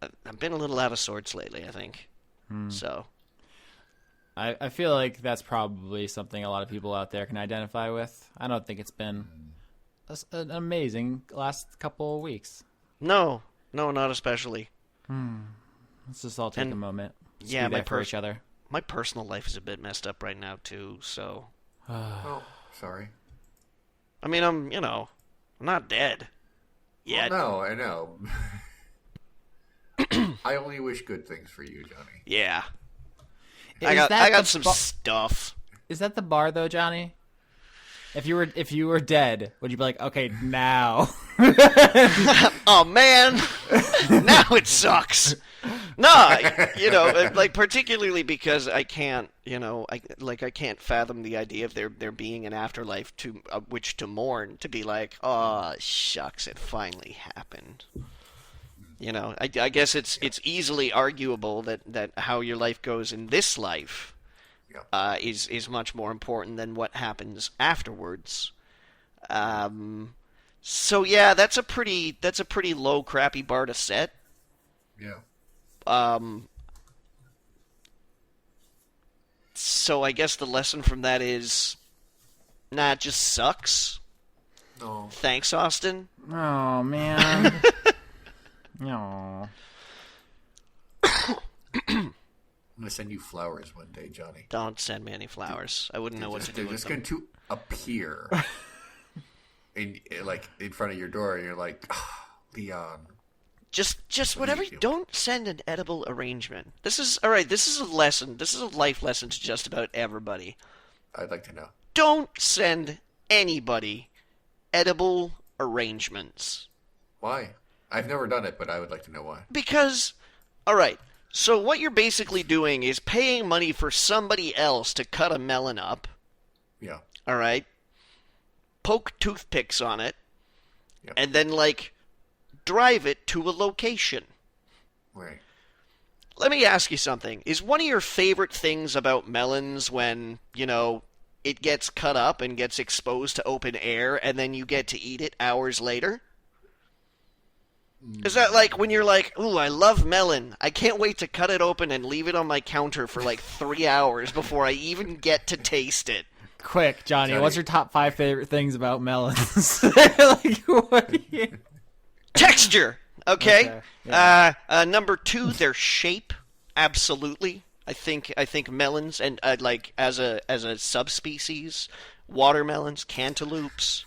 a little out of sorts lately, I think. So. I feel like that's probably something a lot of people out there can identify with. I don't think it's been an amazing last couple of weeks. No, not especially. Let's just all take a moment. Just yeah, be there for each other. My personal life is a bit messed up right now too. So. Oh, sorry. I mean, I'm not dead yet. Well, no, I know. I only wish good things for you, Johnny. Yeah. I got some stuff. Is that the bar though, Johnny? If you were dead, would you be like, okay, now? Oh man, now it sucks. No, like particularly because I can't, I can't fathom the idea of there being an afterlife to which to mourn. To be like, oh shucks, it finally happened. I guess it's easily arguable that how your life goes in this life is much more important than what happens afterwards. So yeah, that's a pretty low, crappy bar to set. Yeah. So I guess the lesson from that is, it just sucks. No. Thanks, Austin. Oh man. No. I'm gonna send you flowers one day, Johnny. Don't send me any flowers. I wouldn't know what to do with them. They're just going to appear in front of your door, and you're like, oh, Leon. Just whatever. Don't send an edible arrangement. This is all right. This is a lesson. This is a life lesson to just about everybody. I'd like to know. Don't send anybody edible arrangements. Why? I've never done it, but I would like to know why. Because, all right, so what you're basically doing is paying money for somebody else to cut a melon up. Yeah. All right? Poke toothpicks on it. Yeah. And then, drive it to a location. Right. Let me ask you something. Is one of your favorite things about melons when, it gets cut up and gets exposed to open air and then you get to eat it hours later? Is that like when you're like, ooh, I love melon. I can't wait to cut it open and leave it on my counter for 3 hours before I even get to taste it? Quick, Johnny, what's your top 5 favorite things about melons? What do you... Texture, okay? Yeah. Number 2, their shape, absolutely. I think melons and as a subspecies, watermelons, cantaloupes,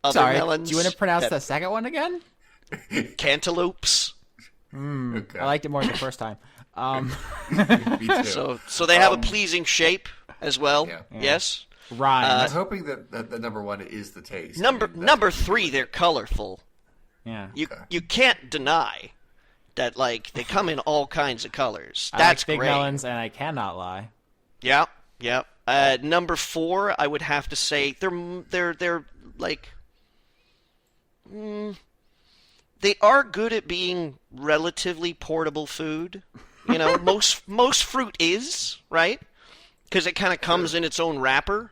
other melons. Do you want to pronounce the second one again? Cantaloupes. Okay. I liked it more the first time. Me too. So they have a pleasing shape as well. Yeah. Yes. Right. I'm hoping that the number 1 is the taste. Number 3, they're colorful. Yeah. You can't deny that they come in all kinds of colors. I That's like big great. melons, and I cannot lie. Yeah. Number 4, I would have to say they're they are good at being relatively portable food. Most fruit is, right? Because it kind of comes in its own wrapper.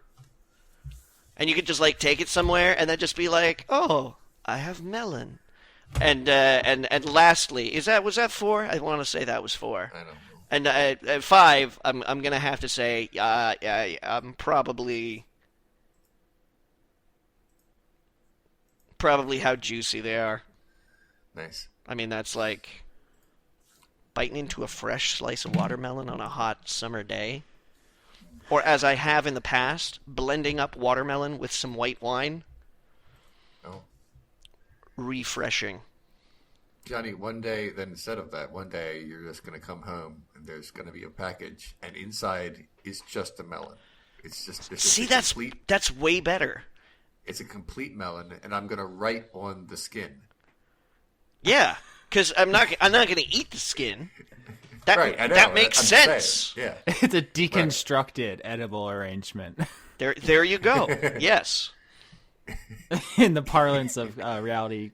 And you could just take it somewhere and then just be like, oh, I have melon. And lastly, was that 4? I want to say that was 4. I don't know. And at 5, I'm gonna have to say, I'm probably how juicy they are. Nice. I mean, that's like biting into a fresh slice of watermelon on a hot summer day. Or as I have in the past, blending up watermelon with some white wine. Oh. Refreshing. Johnny, one day you're just going to come home and there's going to be a package and inside is just a melon. That's way better. It's a complete melon and I'm going to write on the skin. Yeah, because I'm not going to eat the skin. That makes sense. Saying. Yeah. It's a deconstructed edible arrangement. There you go. Yes. In the parlance of reality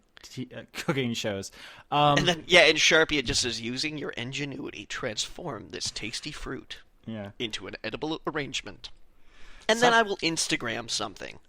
cooking shows. And then, in Sharpie it just says, using your ingenuity, transform this tasty fruit into an edible arrangement. And then I will Instagram something.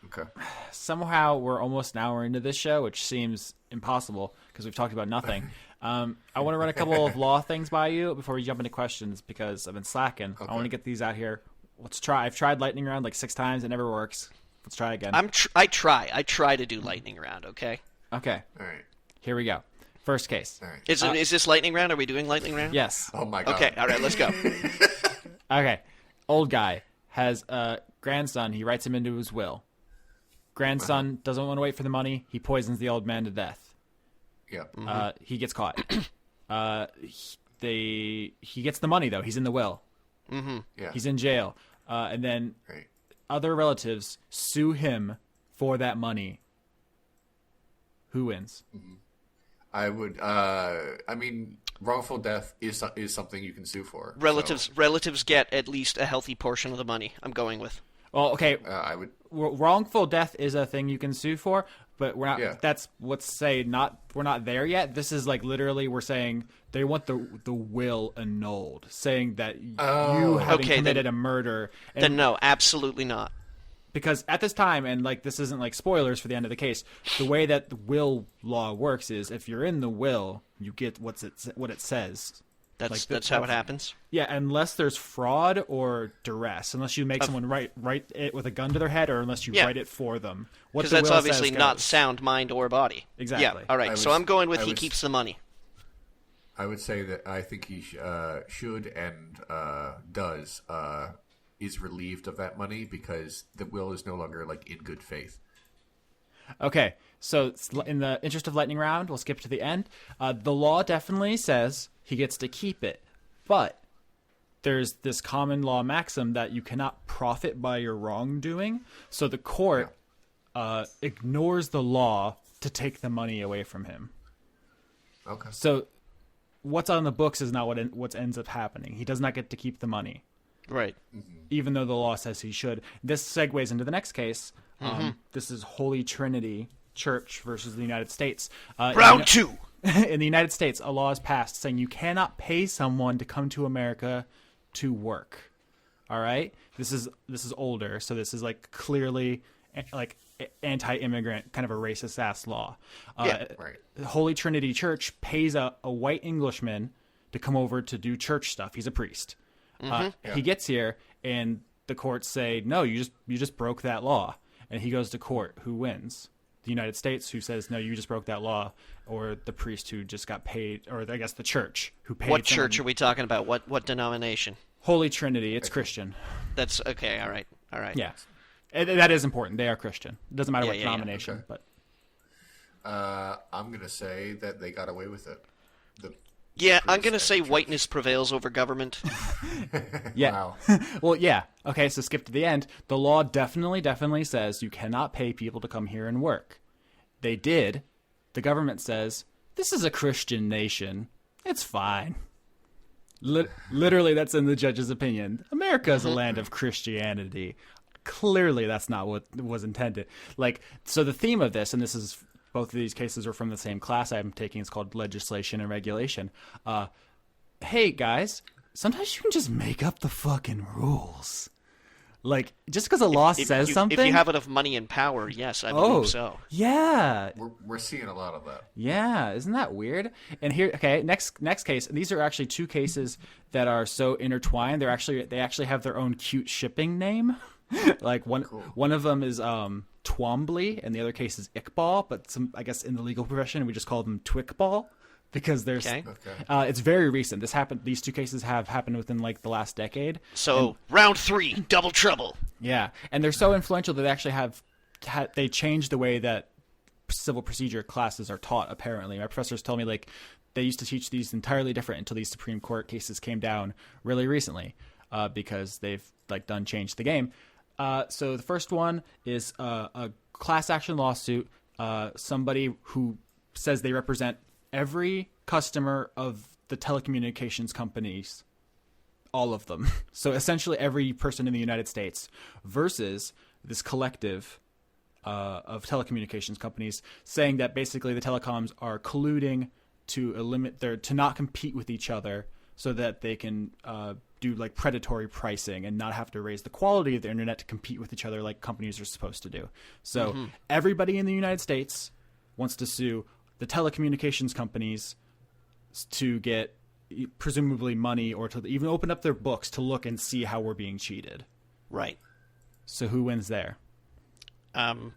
Okay. Somehow we're almost an hour into this show, which seems impossible because we've talked about nothing. I want to run a couple of law things by you before we jump into questions because I've been slacking. Okay. I want to get these out here. Let's try. I've tried lightning round like 6 times. It never works. Let's try again. I try to do lightning round, okay? Okay. All right. Here we go. First case. All right. Is this lightning round? Are we doing lightning round? Yes. Oh my god. Okay, all right, let's go. Okay. Old guy has a grandson. He writes him into his will. Grandson doesn't want to wait for the money. He poisons the old man to death. Yeah. He gets caught. He gets the money though. He's in the will. Mm-hmm. Yeah. He's in jail. And then other relatives sue him for that money. Who wins? Mm-hmm. I would. Wrongful death is something you can sue for. Relatives get at least a healthy portion of the money. I'm going with. Well, okay. I would. Wrongful death is a thing you can sue for, but we're not. Yeah. That's we're not there yet. This is like literally we're saying they want the will annulled, saying that you having committed a murder. Then no, absolutely not. Because at this time, and like this isn't like spoilers for the end of the case, the way that the will law works is if you're in the will, you get what it says. That's how it happens. Yeah, unless there's fraud or duress, unless you make someone write it with a gun to their head, or unless you write it for them. Because that's obviously not sound mind or body. Exactly. Yeah. All right. So I'm going with he keeps the money. I would say that I think he should and does is relieved of that money because the will is no longer like in good faith. Okay, so in the interest of lightning round, we'll skip to the end. The law definitely says he gets to keep it, but there's this common law maxim that you cannot profit by your wrongdoing. So the court ignores the law to take the money away from him. Okay. So what's on the books is not what ends up happening. He does not get to keep the money. Right. Even though the law says he should. This segues into the next case. This is Holy Trinity Church versus the United States. Round 2. In the United States, a law is passed saying you cannot pay someone to come to America to work. All right? This is older, so this is like clearly like anti-immigrant, kind of a racist-ass law. Right. Holy Trinity Church pays a white Englishman to come over to do church stuff. He's a priest. He gets here, and the courts say, no, you just broke that law. And he goes to court. Who wins? The United States, who says, no, you just broke that law, or the priest who just got paid, or I guess the church who paid. What church are we talking about? What denomination? Holy Trinity. It's Christian. That's okay. All right. Yeah. That is important. They are Christian. It doesn't matter what denomination. Okay. But I'm going to say that they got away with it. I'm going to say whiteness prevails over government. Yeah. Wow. Well, yeah. Okay, so skip to the end. The law definitely says you cannot pay people to come here and work. They did. The government says, this is a Christian nation. It's fine. Literally, that's in the judge's opinion. America is a land of Christianity. Clearly, that's not what was intended. Like, so the theme of this, and this is... both of these cases are from the same class I'm taking. It's called Legislation and Regulation. Hey, guys, sometimes you can just make up the fucking rules. Like, just because a law says something... If you have enough money and power, yes, I believe so. Yeah. We're seeing a lot of that. Yeah, isn't that weird? And here, okay, next case. And these are actually 2 cases that are so intertwined. They actually have their own cute shipping name. Like one of them is Twombly, and the other case is Iqbal. But I guess in the legal profession, we just call them Twickball because there's. Okay. It's very recent. These 2 cases have happened within like the last decade. So round 3, double trouble. Yeah, and they're so influential that they actually they changed the way that civil procedure classes are taught. Apparently, my professors told me like they used to teach these entirely different until these Supreme Court cases came down really recently because they've like changed the game. So the first one is a class action lawsuit. Somebody who says they represent every customer of the telecommunications companies, all of them. So essentially every person in the United States versus this collective of telecommunications companies saying that basically the telecoms are colluding to not compete with each other so that they can do like predatory pricing and not have to raise the quality of the internet to compete with each other like companies are supposed to do. So everybody in the United States wants to sue the telecommunications companies to get presumably money or to even open up their books to look and see how we're being cheated. Right. So who wins there? I'm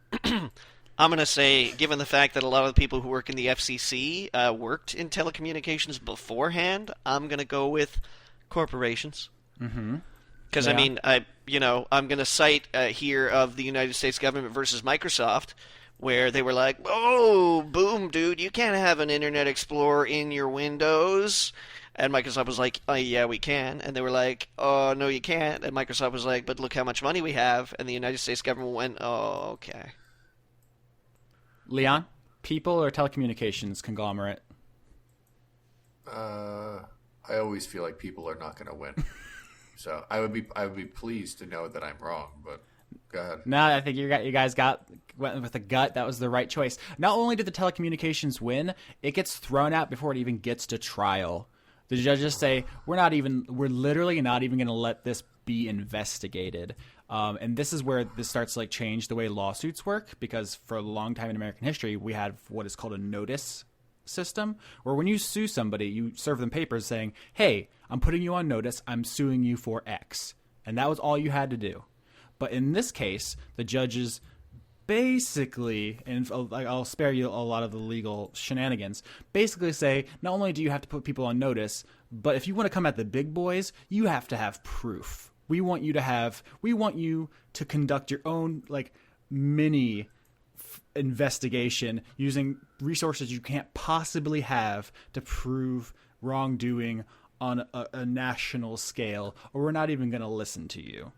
going to say, given the fact that a lot of the people who work in the FCC worked in telecommunications beforehand, I'm going to go with corporations. Because, I mean, I'm going to cite here of the United States government versus Microsoft, where they were like, oh, boom, dude, you can't have an Internet Explorer in your Windows. And Microsoft was like, oh, yeah, we can. And they were like, oh, no, you can't. And Microsoft was like, but look how much money we have. And the United States government went, oh, okay. Leon, people or telecommunications conglomerate? I always feel like people are not going to win. So I would be pleased to know that I'm wrong, but go ahead. No, I think you guys went with the gut. That was the right choice. Not only did the telecommunications win, it gets thrown out before it even gets to trial. The judges say, we're literally not even going to let this be investigated. And this is where this starts to like change the way lawsuits work, because for a long time in American history, we had what is called a notice system, where when you sue somebody, you serve them papers saying, hey, I'm putting you on notice. I'm suing you for X. And that was all you had to do. But in this case, the judges basically, and I'll spare you a lot of the legal shenanigans, basically say, not only do you have to put people on notice, but if you want to come at the big boys, you have to have proof. We want you to conduct your own like mini investigation using resources you can't possibly have to prove wrongdoing on a national scale, or we're not even going to listen to you.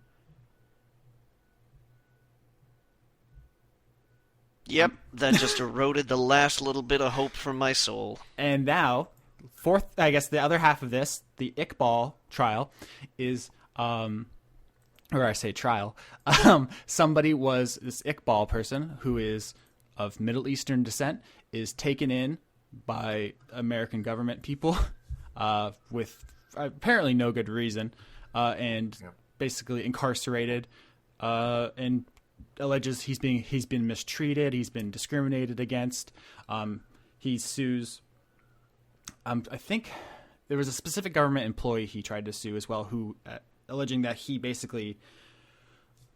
Yep, that just eroded the last little bit of hope from my soul. And now, the other half of this, the Iqbal trial, is, somebody was, this Iqbal person, who is of Middle Eastern descent, is taken in by American government people with apparently no good reason, and basically incarcerated, and alleges he's been mistreated, he's been discriminated against. He sues. I think there was a specific government employee he tried to sue as well, who alleging that he basically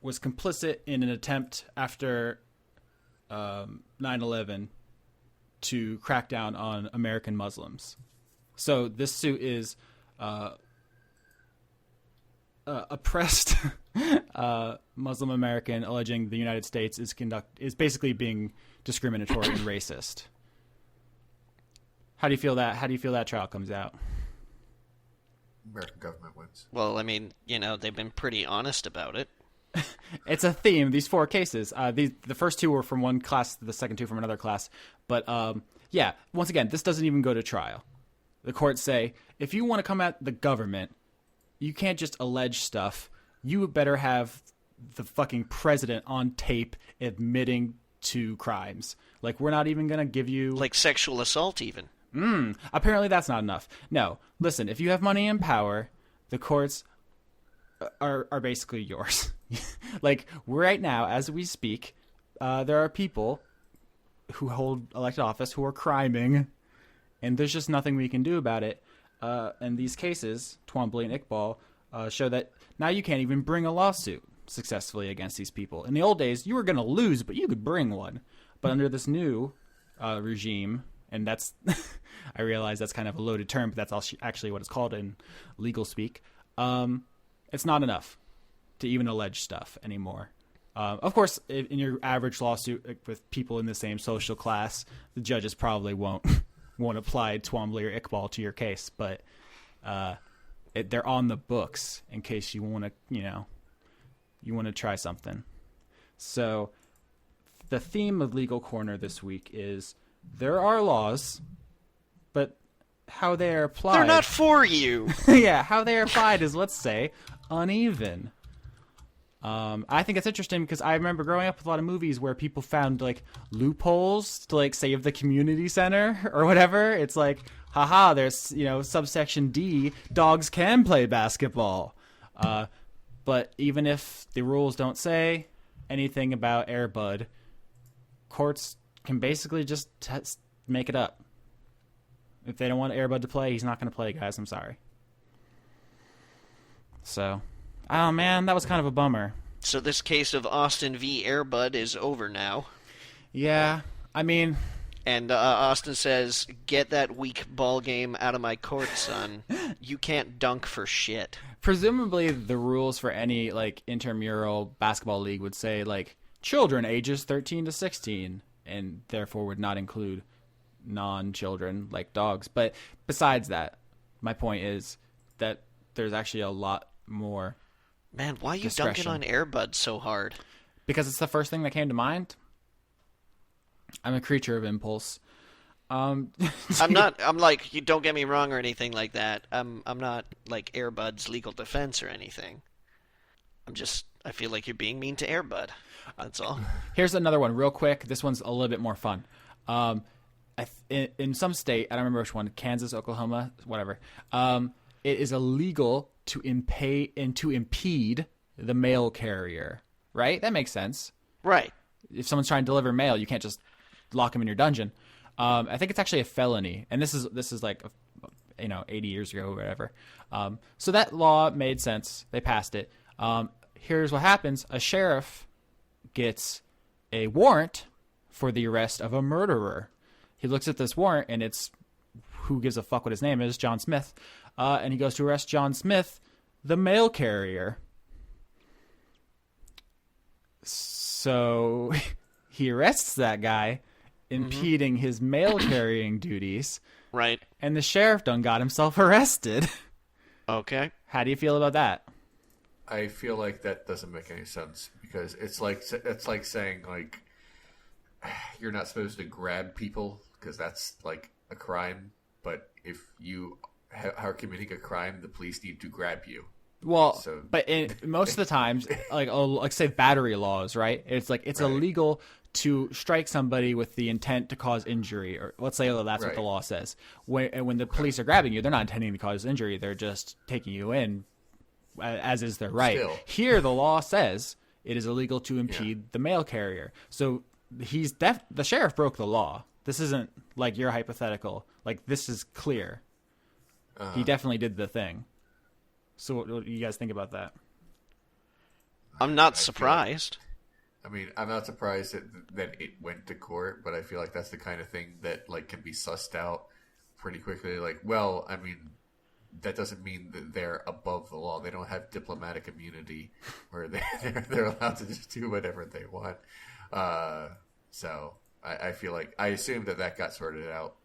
was complicit in an attempt after 9/11 to crack down on American Muslims. So this suit is oppressed Muslim American alleging the United States is basically being discriminatory and racist. How do you feel that trial comes out? American government wins. Well, I mean, they've been pretty honest about it. It's a theme. These 4 cases. The first 2 were from one class, the second 2 from another class. But once again, this doesn't even go to trial. The courts say, if you want to come at the government, you can't just allege stuff. You better have the fucking president on tape admitting to crimes. Like, we're not even going to give you... Like sexual assault, even. Apparently that's not enough. No. Listen, if you have money and power, the courts are basically yours. Like, right now, as we speak, there are people who hold elected office who are criming, and there's just nothing we can do about it. And these cases, Twombly and Iqbal, show that now you can't even bring a lawsuit successfully against these people. In the old days, you were going to lose, but you could bring one. But under this new regime, and that's, I realize that's kind of a loaded term, but that's actually what it's called in legal speak, it's not enough to even allege stuff anymore. Of course, in your average lawsuit with people in the same social class, the judges probably won't apply Twombly or Iqbal to your case, but they're on the books in case you want to try something. So the theme of Legal Corner this week is there are laws, but they are applied. They're not for you. Yeah, how they are applied is, let's say, uneven. I think it's interesting because I remember growing up with a lot of movies where people found like loopholes to like save the community center or whatever. It's like, haha, there's, subsection D, dogs can play basketball. But even if the rules don't say anything about Air Bud, courts can basically just make it up. If they don't want Air Bud to play, he's not going to play, guys. I'm sorry. So, oh man, that was kind of a bummer. So this case of Austin v. Air Bud is over now. Yeah, I mean... And Austin says, get that weak ball game out of my court, son. You can't dunk for shit. Presumably the rules for any like intramural basketball league would say like children ages 13 to 16 and therefore would not include non-children like dogs. But besides that, my point is that there's actually a lot more. Man, why are you dunking on Air Bud so hard? Because it's the first thing that came to mind. I'm a creature of impulse. I'm like, you don't get me wrong or anything like that. I'm not like Air Bud's legal defense or anything. I feel like you're being mean to Air Bud. That's all. Here's another one real quick. This one's a little bit more fun. In some state, I don't remember which one, Kansas, Oklahoma, whatever. It is illegal to impede the mail carrier, right? That makes sense. Right. If someone's trying to deliver mail, you can't just lock them in your dungeon. I think it's actually a felony, and this is like 80 years ago or whatever. So that law made sense. They passed it. Here's what happens: a sheriff gets a warrant for the arrest of a murderer. He looks at this warrant, and it's who gives a fuck what his name is, John Smith, and he goes to arrest John Smith, the mail carrier. So he arrests that guy, impeding his mail carrying duties. Right. And the sheriff done got himself arrested. Okay. How do you feel about that? I feel like that doesn't make any sense because it's like saying like you're not supposed to grab people because that's like a crime. But if you are committing a crime, the police need to grab you. Well, but most of the times, like say battery laws, right? It's like it's illegal to strike somebody with the intent to cause injury, or let's say that's what the law says. When the police are grabbing you, they're not intending to cause injury; they're just taking you in, as is their right. Still. Here, the law says it is illegal to impede the mail carrier. So the sheriff broke the law. This isn't like your hypothetical. Like this is clear. He definitely did the thing. So what do you guys think about that? I'm not surprised. I'm not surprised that it went to court, but I feel like that's the kind of thing that like can be sussed out pretty quickly. Like, well, that doesn't mean that they're above the law. They don't have diplomatic immunity where they're allowed to just do whatever they want. So I feel like I assume that got sorted out.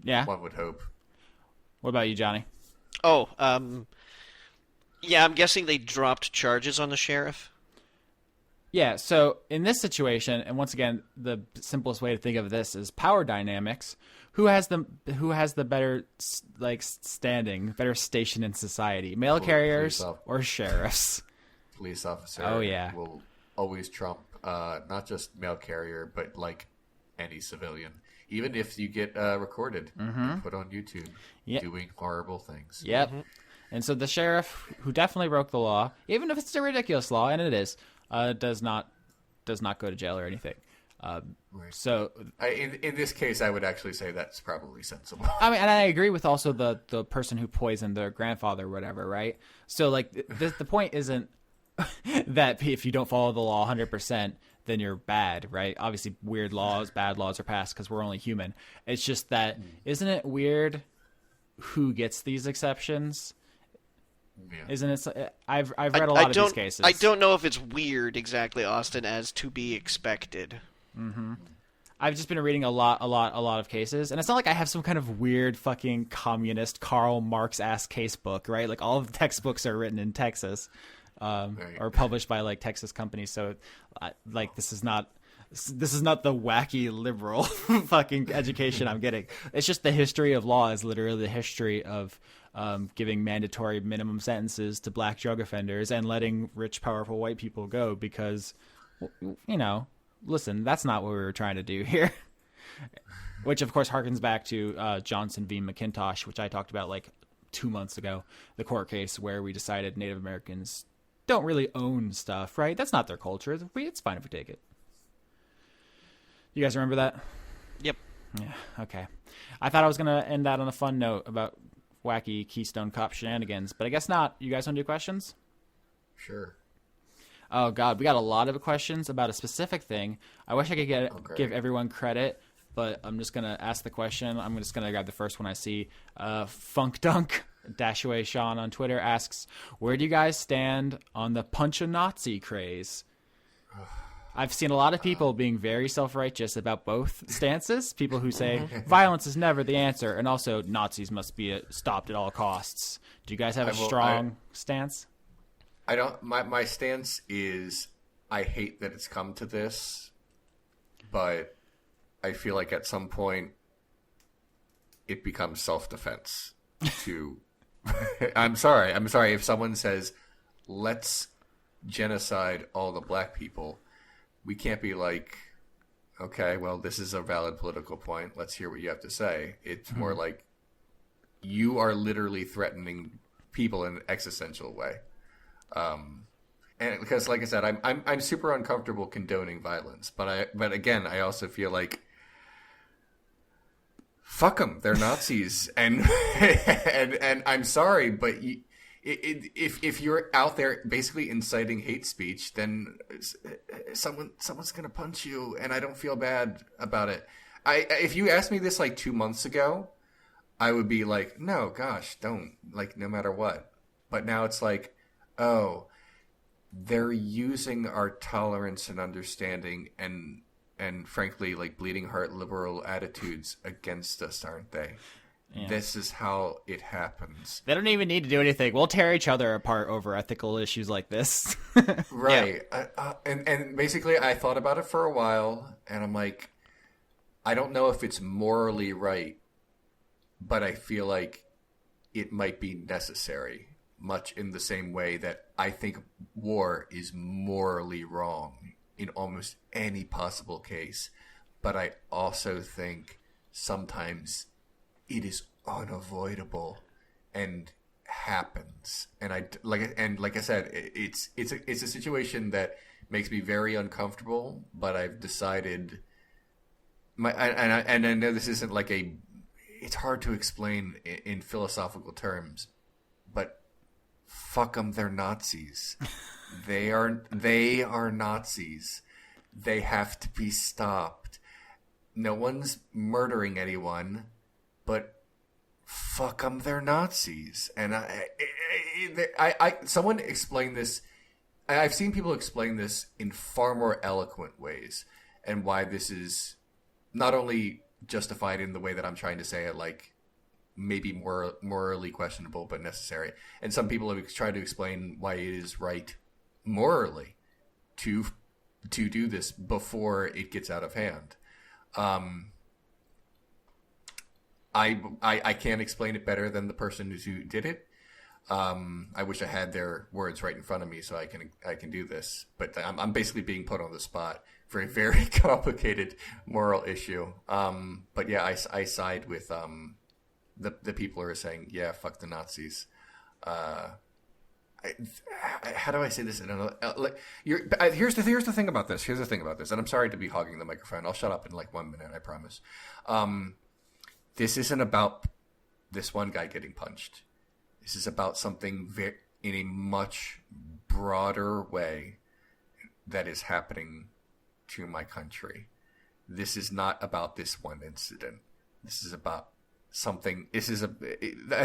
Yeah. One would hope. What about you, Johnny? Oh, yeah, I'm guessing they dropped charges on the sheriff. Yeah, so in this situation, and once again, the simplest way to think of this is power dynamics. Who has the better standing, better station in society? Mail carriers or sheriffs? Police officer. Oh yeah, will always trump not just mail carrier, but like any civilian. Even if you get recorded and put on YouTube doing horrible things. Yep. Mm-hmm. And so the sheriff, who definitely broke the law, even if it's a ridiculous law, and it is, does not go to jail or anything. Right. So in this case, I would actually say that's probably sensible. And I agree with also the person who poisoned their grandfather or whatever, right? So like the point isn't that if you don't follow the law 100%, then you're bad, right? Obviously, bad laws are passed because we're only human. It's just that, isn't it weird who gets these exceptions? Yeah. Isn't it? I've read a lot of these cases. I don't know if it's weird exactly, Austin, as to be expected. Mm-hmm. I've just been reading a lot of cases, and it's not like I have some kind of weird fucking communist Karl Marx ass case book, right? Like all of the textbooks are written in Texas, or published by like Texas companies. So, like this is not This is not the wacky liberal fucking education I'm getting. It's just the history of law is literally the history of giving mandatory minimum sentences to black drug offenders and letting rich, powerful white people go because, listen, that's not what we were trying to do here. Which, of course, harkens back to Johnson v. McIntosh, which I talked about like 2 months ago, the court case where we decided Native Americans don't really own stuff, right? That's not their culture. It's fine if we take it. You guys remember that? Yep. Yeah, okay. I thought I was going to end that on a fun note about wacky Keystone Cop shenanigans, but I guess not. You guys want to do questions? Sure. Oh, God. We got a lot of questions about a specific thing. I wish I could give everyone credit, but I'm just going to ask the question. I'm just going to grab the first one I see. Funk Dunk, Dashaway Sean on Twitter asks, where do you guys stand on the punch-a-Nazi craze? I've seen a lot of people being very self-righteous about both stances. People who say violence is never the answer, and also Nazis must be stopped at all costs. Do you guys have a strong stance? I don't. My stance is I hate that it's come to this, but I feel like at some point it becomes self-defense. I'm sorry if someone says let's genocide all the black people. We can't be like, okay, well, this is a valid political point. Let's hear what you have to say. It's more like you are literally threatening people in an existential way. And because, like I said, I'm super uncomfortable condoning violence, but again, I also feel like fuck them, they're Nazis, and and I'm sorry, but if you're out there basically inciting hate speech, then someone's gonna punch you, and I don't feel bad about it. If you asked me this like 2 months ago, I would be like, no, gosh, don't, like, no matter what. But now it's like, oh, they're using our tolerance and understanding and frankly, like, bleeding heart liberal attitudes against us, aren't they? Yeah. This is how it happens. They don't even need to do anything. We'll tear each other apart over ethical issues like this. Right. Yeah. And basically, I thought about it for a while, and I'm like, I don't know if it's morally right, but I feel like it might be necessary, much in the same way that I think war is morally wrong in almost any possible case. But I also think sometimes it is unavoidable and happens. And like I said, it's a situation that makes me very uncomfortable, but I've decided and I know this isn't like it's hard to explain in philosophical terms, but fuck them, they're Nazis. They are Nazis. They have to be stopped. No one's murdering anyone, but fuck them, they're Nazis. And someone explained this. I've seen people explain this in far more eloquent ways, and why this is not only justified in the way that I'm trying to say it, like maybe more morally questionable but necessary. And some people have tried to explain why it is right morally to do this before it gets out of hand. I can't explain it better than the person who did it. I wish I had their words right in front of me so I can do this. But I'm basically being put on the spot for a very complicated moral issue. But yeah, I side with the people who are saying, yeah, fuck the Nazis. How do I say this? Here's the thing about this. Here's the thing about this. And I'm sorry to be hogging the microphone. I'll shut up in like 1 minute, I promise. This isn't about this one guy getting punched. This is about something in a much broader way that is happening to my country. This is not about this one incident. This is about something. I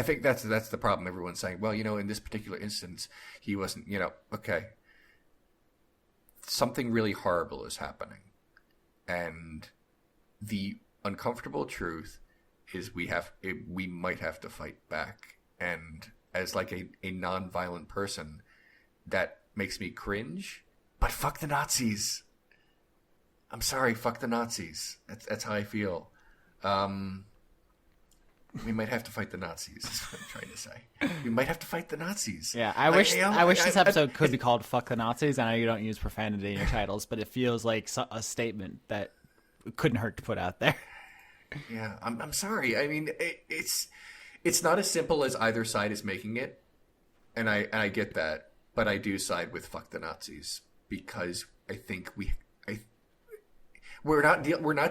think that's the problem. Everyone's saying, well, in this particular instance, he wasn't, okay. Something really horrible is happening. And the uncomfortable truth is we might have to fight back. And as like a non-violent person, that makes me cringe. But fuck the Nazis. I'm sorry, fuck the Nazis. That's how I feel. We might have to fight the Nazis, is what I'm trying to say. We might have to fight the Nazis. Yeah, I wish this episode could be called Fuck the Nazis. I know you don't use profanity in your titles, but it feels like a statement that couldn't hurt to put out there. Yeah, I'm sorry. I mean, it's not as simple as either side is making it, and I get that, but I do side with fuck the Nazis because I think we're not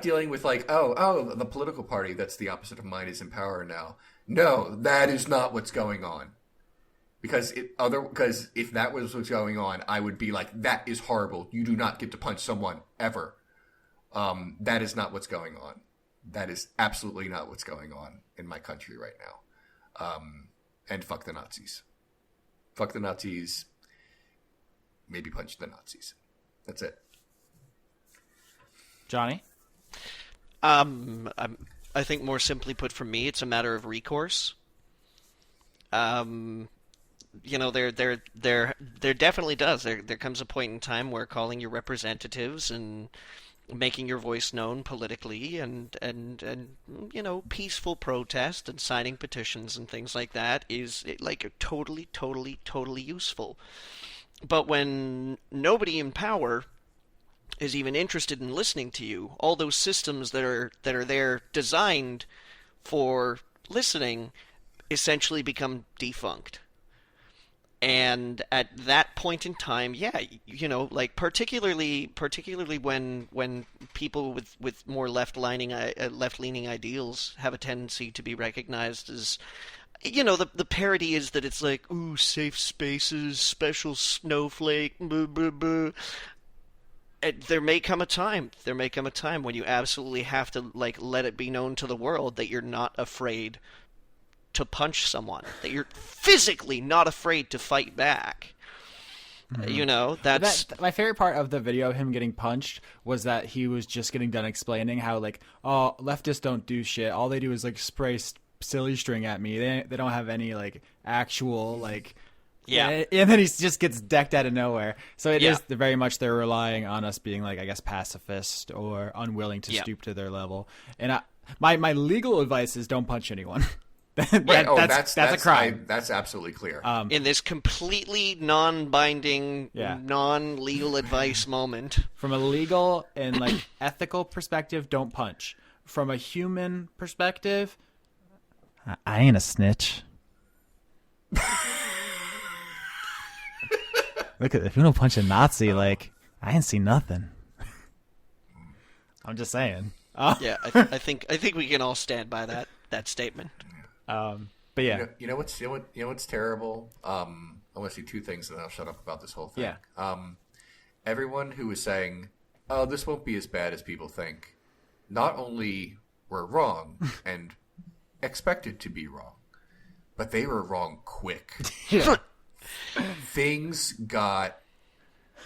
dealing with like the political party that's the opposite of mine is in power now. No, that is not what's going on. Because if that was what's going on, I would be like, that is horrible. You do not get to punch someone ever. That is not what's going on. That is absolutely not what's going on in my country right now. And fuck the Nazis. Fuck the Nazis. Maybe punch the Nazis. That's it. Johnny? I think more simply put from me, it's a matter of recourse. There definitely does. There comes a point in time where calling your representatives and making your voice known politically and peaceful protest and signing petitions and things like that is like totally useful. But when nobody in power is even interested in listening to you, all those systems that are there designed for listening essentially become defunct. And at that point in time, particularly when people with more left-leaning ideals have a tendency to be recognized as, the parody is that it's like, ooh, safe spaces, special snowflake, blah, blah, blah. There may come a time when you absolutely have to let it be known to the world that you're not afraid to punch someone, that you're physically not afraid to fight back. Mm-hmm. That's my favorite part of the video of him getting punched was that he was just getting done explaining how leftists don't do shit. All they do is spray silly string at me. They don't have any actual Yeah, and then he just gets decked out of nowhere. So it is very much they're relying on us being I guess pacifist or unwilling to stoop to their level. And my legal advice is don't punch anyone. That's a crime. That's absolutely clear. In this completely non-binding, non-legal advice moment, from a legal and ethical perspective, don't punch. From a human perspective, I ain't a snitch. Look at if you don't punch a Nazi, I ain't seen nothing. I'm just saying. Yeah, I think we can all stand by that statement. But yeah, you know what's terrible. I want to see two things, and then I'll shut up about this whole thing. Yeah. Everyone who was saying, "Oh, this won't be as bad as people think," not only were wrong and expected to be wrong, but they were wrong quick. Yeah. Things got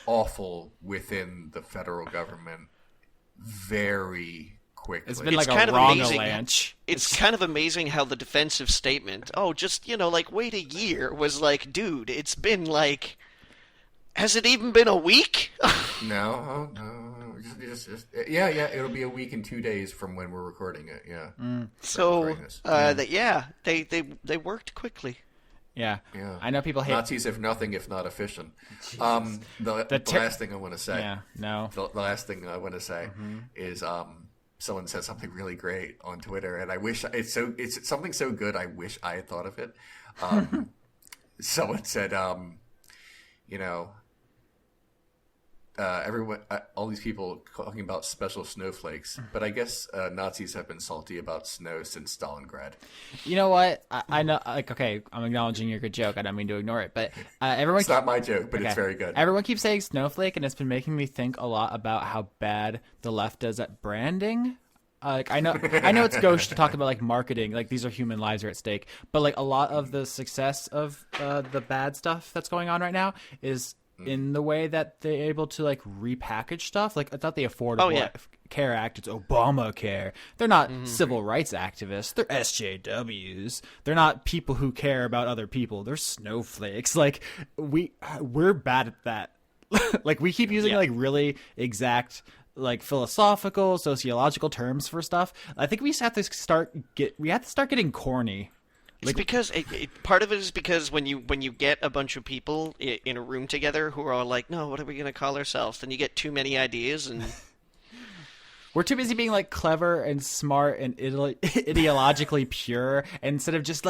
awful within the federal government very quickly. It's been a wrong avalanche. It's kind of amazing how the defensive statement, wait a year, was dude, it's been has it even been a week? No. It'll be a week and 2 days from when we're recording it. Yeah. So, they worked quickly. Yeah. I know people hate Nazis, if nothing, if not efficient. The last thing I want to say. Yeah. No. The last thing I want to say is someone said something really great on Twitter, and I wish it's something so good. I wish I had thought of it. Someone said, everyone, all these people talking about special snowflakes, but I guess Nazis have been salty about snow since Stalingrad. You know what? I know. Okay, I'm acknowledging your good joke. I don't mean to ignore it, but everyone. It's not my joke, but it's very good. Everyone keeps saying snowflake, and it's been making me think a lot about how bad the left does at branding. I know it's gauche to talk about marketing, these are human lives are at stake, but a lot of the success of the bad stuff that's going on right now is in the way that they're able to repackage stuff. It's not the Affordable Care Act, it's Obamacare. They're not civil rights activists, they're SJWs. They're not people who care about other people, they're snowflakes. We're bad at that. We keep using really exact like philosophical, sociological terms for stuff. I think we have to start getting corny. It's because part of it is because when you get a bunch of people in a room together who are all like, no, what are we going to call ourselves? Then you get too many ideas and we're too busy being like clever and smart and ideologically pure instead of just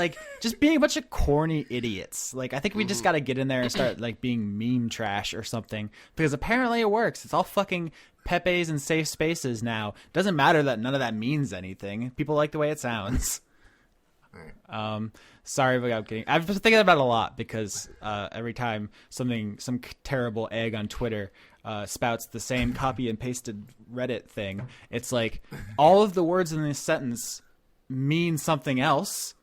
being a bunch of corny idiots. Like, I think we just got to get in there and start like being meme trash or something, because apparently it works. It's all fucking Pepe's and safe spaces now. Doesn't matter that none of that means anything. People like the way it sounds. Sorry about getting. I've been thinking about it a lot because every time some terrible egg on Twitter spouts the same copy and pasted Reddit thing, it's like all of the words in this sentence mean something else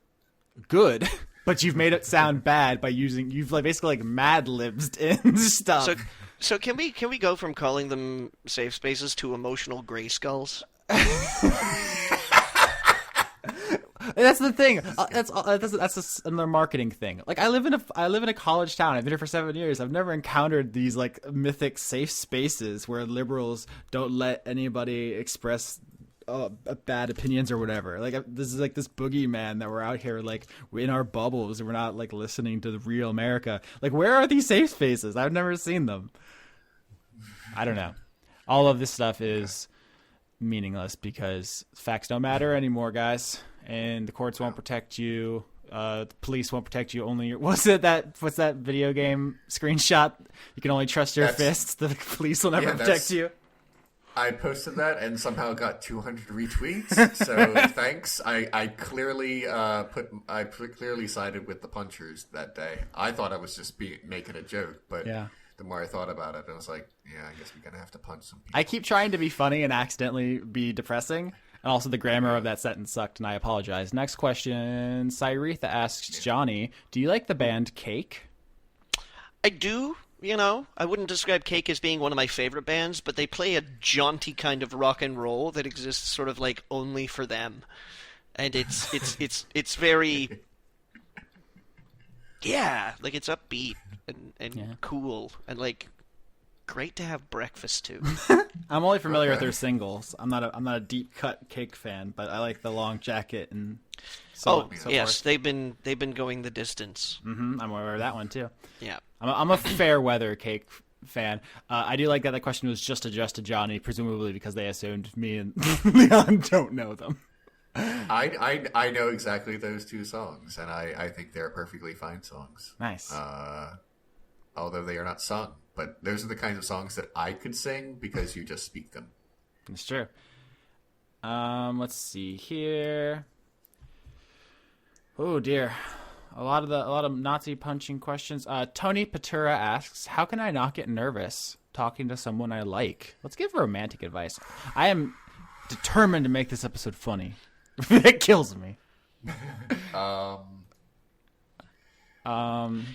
good, but you've made it sound bad by you've like basically like Mad Libsed in stuff. So can we go from calling them safe spaces to emotional gray skulls? That's the thing. That's another marketing thing. Like, I live in a college town. I've been here for 7 years. I've never encountered these like mythic safe spaces where liberals don't let anybody express bad opinions or whatever. Like, this is like this boogeyman that we're out here like in our bubbles and we're not like listening to the real America. Like, where are these safe spaces? I've never seen them. I don't know. All of this stuff is meaningless because facts don't matter anymore, guys. And the courts won't protect you. The police won't protect you. What's that video game screenshot? You can only trust your fists. The police will never protect you. I posted that and somehow got 200 retweets. So thanks. I clearly clearly sided with the punchers that day. I thought I was just making a joke, but the more I thought about it, I was like, yeah, I guess we're gonna have to punch some people. I keep trying to be funny and accidentally be depressing. And also the grammar of that sentence sucked, and I apologize. Next question. Cyretha asks Johnny, do you like the band Cake? I do. You know, I wouldn't describe Cake as being one of my favorite bands, but they play a jaunty kind of rock and roll that exists sort of like only for them. And it's very... Yeah, like it's upbeat and cool and like great to have breakfast to. I'm only familiar with their singles. I'm not a deep cut Cake fan, but I like the Long Jacket and so yes, they've been going the distance. Mm-hmm. I'm aware of that one too. Yeah, I'm a fair weather Cake fan. I do like that the question was just addressed to Johnny, presumably because they assumed me and Leon don't know them. I know exactly those two songs, and I think they're perfectly fine songs. Nice. Although they are not sung. But those are the kinds of songs that I could sing because you just speak them. It's true. Let's see here. Oh dear, a lot of Nazi punching questions. Tony Patura asks, "How can I not get nervous talking to someone I like?" Let's give romantic advice. I am determined to make this episode funny. It kills me.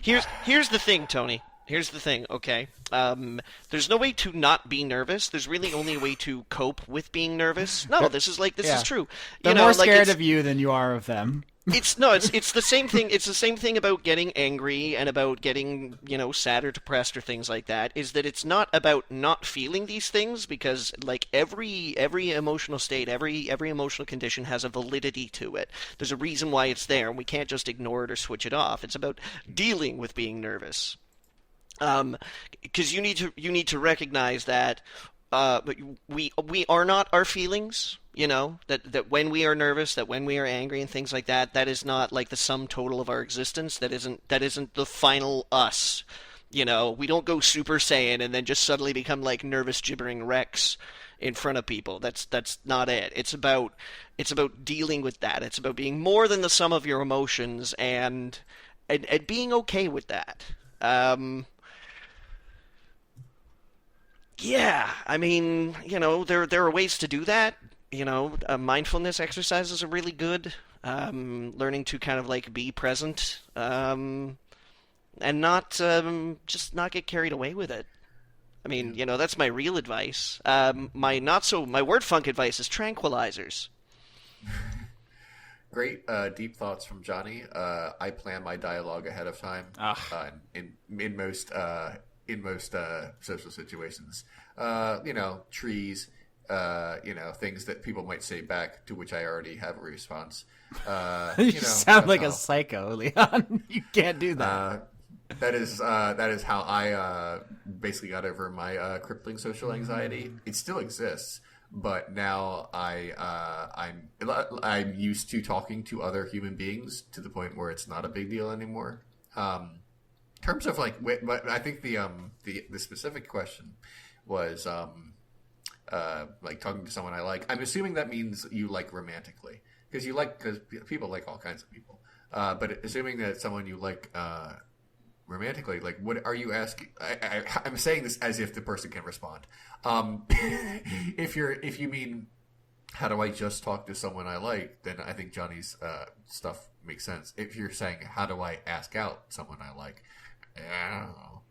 Here's the thing, Tony. Here's the thing, okay? There's no way to not be nervous. There's really only a way to cope with being nervous. No, this is true. They're more scared of you than you are of them. It's the same thing. It's the same thing about getting angry and about getting, sad or depressed or things like that, is that it's not about not feeling these things, because like every emotional state, every emotional condition has a validity to it. There's a reason why it's there, and we can't just ignore it or switch it off. It's about dealing with being nervous. Because you need to recognize that we are not our feelings. That when we are nervous, that when we are angry and things like that, that is not like the sum total of our existence. That isn't the final us. We don't go Super Saiyan and then just suddenly become like nervous gibbering Rex in front of people. That's not it. It's about dealing with that. It's about being more than the sum of your emotions and being okay with that. Yeah, I mean, there are ways to do that. Mindfulness exercises are really good. Learning to kind of like be present, and not just not get carried away with it. I mean, that's my real advice. My word funk advice is tranquilizers. Great deep thoughts from Johnny. I plan my dialogue ahead of time. In most social situations. Trees, things that people might say back, to which I already have a response. You sound like a psycho, Leon. You can't do that. That is how I basically got over my crippling social anxiety. It still exists, but now I'm used to talking to other human beings to the point where it's not a big deal anymore. In terms of but I think the specific question was talking to someone I like. I'm assuming that means you like romantically, because people like all kinds of people. But assuming that someone you like romantically, what are you asking? I'm saying this as if the person can respond. If you mean how do I just talk to someone I like, then I think Johnny's stuff makes sense. If you're saying how do I ask out someone I like, I don't know.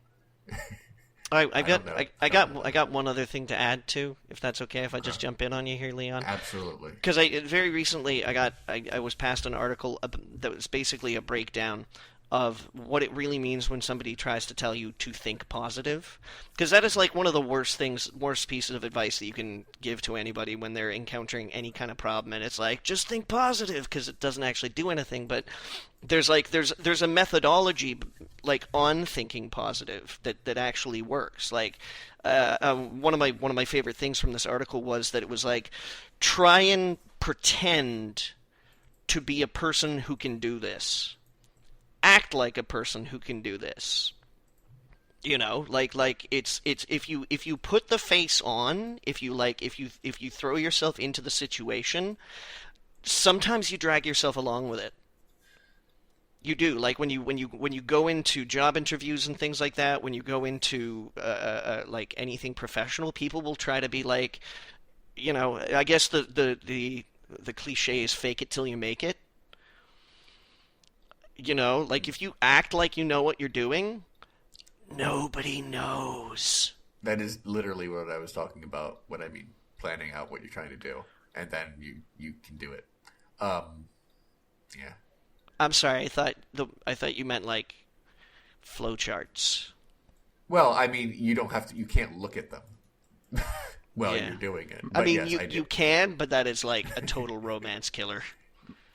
I got one other thing to add too, if that's okay, if I just jump in on you here, Leon. Absolutely. Because very recently I was passed an article that was basically a breakdown of what it really means when somebody tries to tell you to think positive. Because that is one of the worst pieces of advice that you can give to anybody when they're encountering any kind of problem. And it's just think positive, because it doesn't actually do anything. But there's a methodology on thinking positive that actually works. One of my favorite things from this article was that it was try and pretend to be a person who can do this. Act like a person who can do this. It's if you put the face on, if you throw yourself into the situation, sometimes you drag yourself along with it. You do. When you go into job interviews and things like that, when you go into anything professional, people will try to be I guess the cliche is fake it till you make it. If you act like you know what you're doing, nobody knows. That is literally what I was talking about when I mean planning out what you're trying to do, and then you can do it. Yeah. I'm sorry. I thought you meant flowcharts. Well, I mean, you don't have to. You can't look at them while you're doing it. But you can, but that is a total romance killer.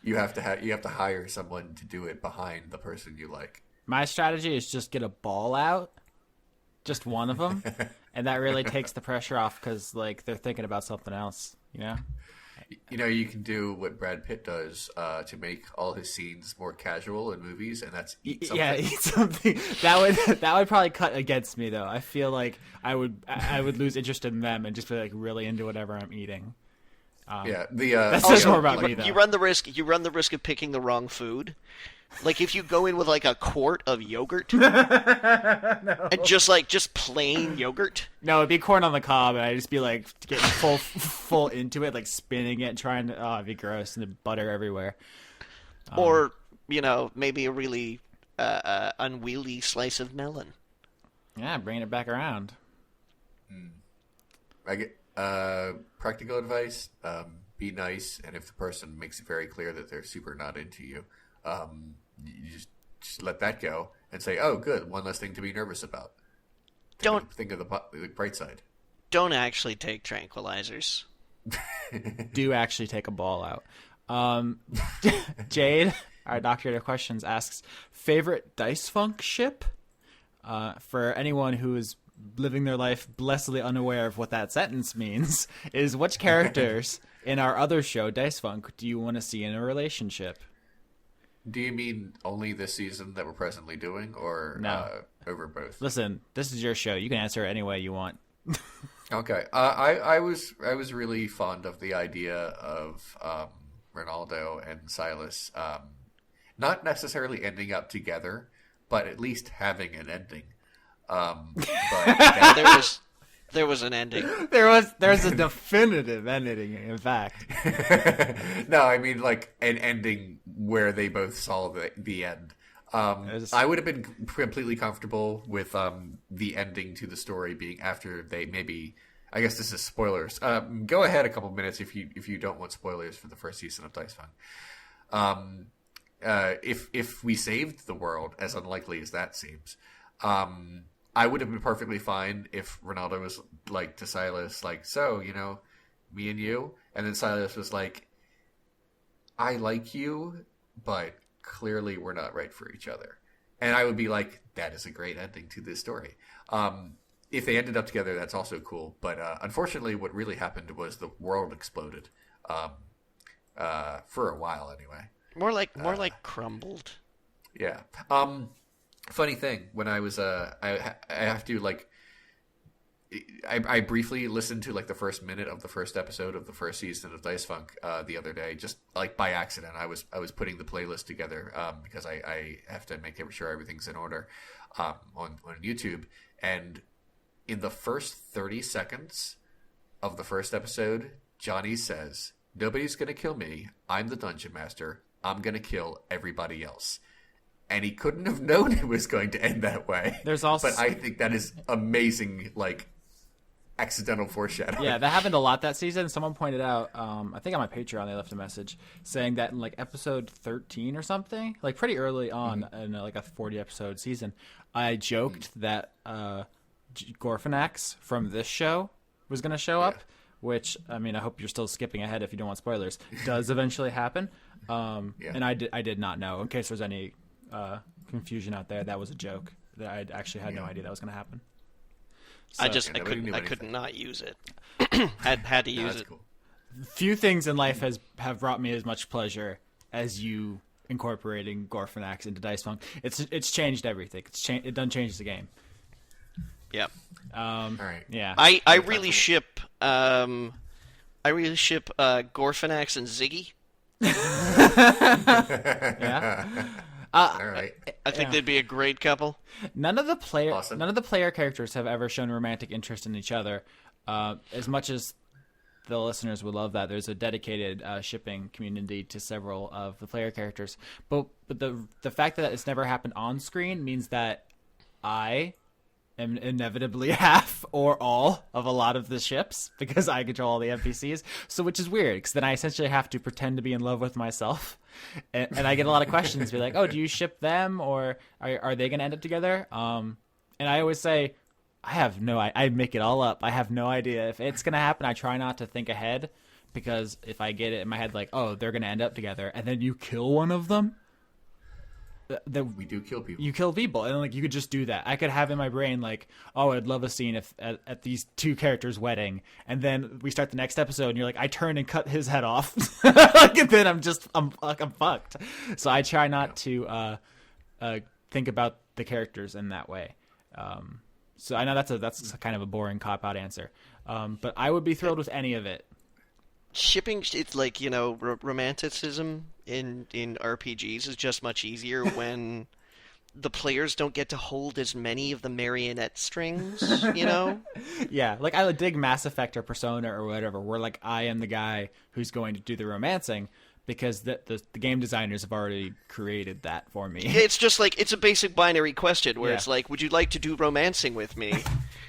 You have to hire someone to do it behind the person you like. My strategy is just get a ball out, just one of them, and that really takes the pressure off, because they're thinking about something else. You can do what Brad Pitt does to make all his scenes more casual in movies, and that's eat something. Yeah, eat something. That would probably cut against me, though. I feel like I would lose interest in them and just be really into whatever I'm eating. That says more about me, though. You run the risk of picking the wrong food. If you go in with a quart of yogurt, no. And just plain yogurt. No, it'd be corn on the cob, and I'd just be getting full into it, spinning it, trying to. Oh, it'd be gross, and the butter everywhere. Or maybe a really unwieldy slice of melon. Yeah, bringing it back around. I get practical advice: be nice, and if the person makes it very clear that they're super not into you, you just let that go and say, "Oh, good, one less thing to be nervous about." Think of the bright side. Don't actually take tranquilizers. Do actually take a ball out. Jade, our doctor of questions, asks, favorite Dice Funk ship? For anyone who is living their life blessedly unaware of what that sentence means, is which characters in our other show, Dice Funk, do you want to see in a relationship? Do you mean only this season that we're presently doing, or over both? Listen, this is your show. You can answer it any way you want. Okay. I was really fond of the idea of Ronaldo and Silas not necessarily ending up together, but at least having an ending. But there was an ending. There's a definitive ending, in fact. No, I mean an ending where they both saw the end. I would have been completely comfortable with the ending to the story being after they maybe. I guess this is spoilers. Go ahead a couple minutes if you don't want spoilers for the first season of Dice Funk. If we saved the world, as unlikely as that seems, I would have been perfectly fine if Ronaldo was to Silas, so me and you. And then Silas was like, I like you, but clearly we're not right for each other. And I would be like, that is a great ending to this story. If they ended up together, that's also cool. But unfortunately, what really happened was the world exploded. For a while, anyway. More like crumbled. Yeah. Funny thing, when I was I have to like. I briefly listened to like the first minute of the first episode of the first season of Dice Funk the other day, just like by accident. I was putting the playlist together because I have to make sure everything's in order on YouTube. And in the first 30 seconds of the first episode, Johnny says, "Nobody's gonna kill me. I'm the dungeon master. I'm gonna kill everybody else." And he couldn't have known it was going to end that way. There's also, but I think that is amazing, like, accidental foreshadowing. Yeah, that happened a lot that season. Someone pointed out, I think on my Patreon they left a message saying that in like episode 13 or something, like pretty early on in like a 40 episode season, I joked that Gorfanax from this show was going to show up, which, I mean, I hope you're still skipping ahead if you don't want spoilers, does eventually happen. And I did not know, in case there's any confusion out there, that was a joke. That I actually had no idea that was going to happen. So, I couldn't not use it. had to use it. Cool. Few things in life have brought me as much pleasure as you incorporating Gorfanax into Dice Funk. It's changed everything. It done changes the game. Yep. All right. Yeah. I really ship Gorfanax and Ziggy. Yeah. All right. I think they'd be a great couple. None of the player characters have ever shown romantic interest in each other. As much as the listeners would love that, there's a dedicated shipping community to several of the player characters. But the fact that it's never happened on screen means that I am inevitably half or all of a lot of the ships because I control all the NPCs. So, which is weird because then I essentially have to pretend to be in love with myself. And I get a lot of questions, be like, "Oh, do you ship them, or are they going to end up together?" And I always say, I make it all up. I have no idea if it's going to happen. I try not to think ahead because if I get it in my head, like, "Oh, they're going to end up together," and then you kill one of them. We do kill people. You kill people, and like you could just do that. I could have in my brain like, oh, I'd love a scene at these two characters' wedding, and then we start the next episode, and you're like, I turn and cut his head off, like, and then I'm fucked. So I try not to think about the characters in that way. So I know that's kind of a boring cop-out answer, but I would be thrilled with any of it. Shipping, it's like, romanticism in RPGs is just much easier when the players don't get to hold as many of the marionette strings, Yeah, like I would dig Mass Effect or Persona or whatever, where like I am the guy who's going to do the romancing because the game designers have already created that for me. It's just like, it's a basic binary question where it's like, would you like to do romancing with me?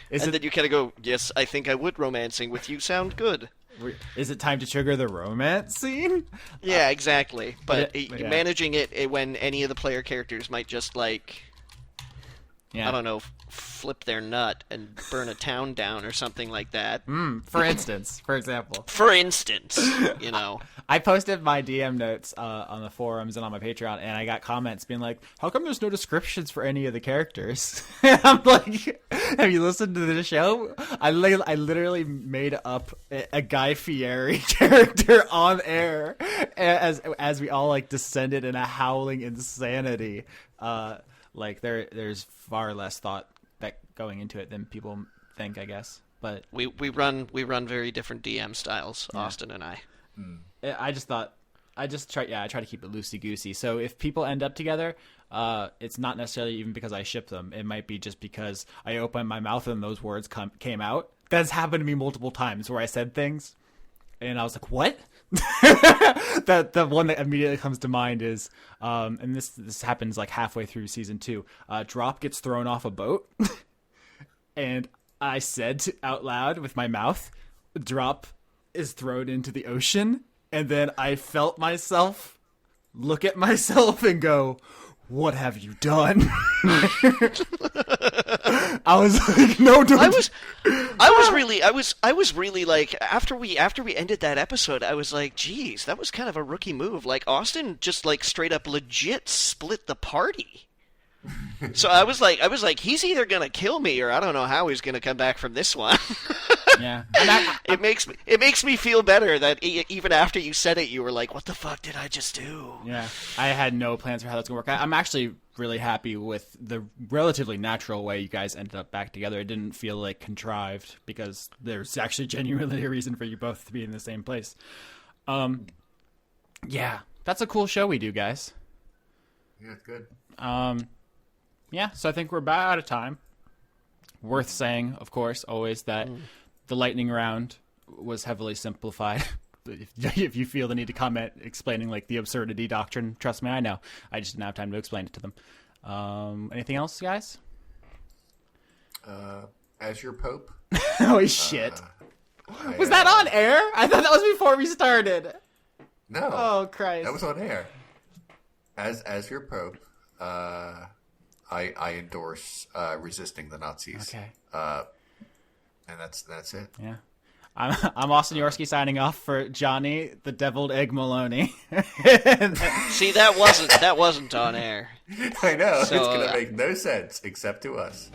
Then you kind of go, yes, I think I would. Romancing with you sound good. Is it time to trigger the romance scene? Yeah, exactly. But managing it when any of the player characters might just like, I don't know, flip their nut and burn a town down or something like that. For example. I posted my DM notes on the forums and on my Patreon, and I got comments being like, how come there's no descriptions for any of the characters? And I'm like, have you listened to the show? I literally made up a Guy Fieri character on air as we all like descended in a howling insanity. Like there's far less thought that going into it than people think, I guess. But we run very different DM styles, Austin and I. I try to keep it loosey goosey. So if people end up together, it's not necessarily even because I ship them. It might be just because I opened my mouth and those words came out. That's happened to me multiple times where I said things and I was like, what? The one that immediately comes to mind is, and this happens like halfway through season 2. Drop gets thrown off a boat, and I said out loud with my mouth, "Drop is thrown into the ocean," and then I felt myself look at myself and go, "What have you done?" I was like, no, don't. I was really like, after we ended that episode, I was like, geez, that was kind of a rookie move. Like, Austin just like straight up legit split the party. So I was like, he's either gonna kill me or I don't know how he's gonna come back from this one. Yeah, it makes me feel better that even after you said it, you were like, what the fuck did I just do? Yeah, I had no plans for how that's gonna work. I'm actually really happy with the relatively natural way you guys ended up back together. It didn't feel like contrived because there's actually genuinely a reason for you both to be in the same place. Yeah, that's a cool show we do, guys. Yeah, it's good. Yeah, so I think we're about out of time. Worth saying, of course, always that the lightning round was heavily simplified. If you feel the need to comment explaining like the absurdity doctrine, trust me, I know. I just didn't have time to explain it to them. Anything else, guys? As your Pope. Holy shit. Was that on air? I thought that was before we started. No. Oh, Christ. That was on air. As your Pope, I endorse resisting the Nazis. Okay. And that's it. Yeah. I'm Austin Yorsky signing off for Johnny, the Deviled Egg Maloney. See, that wasn't on air. I know. So, it's going to make no sense except to us.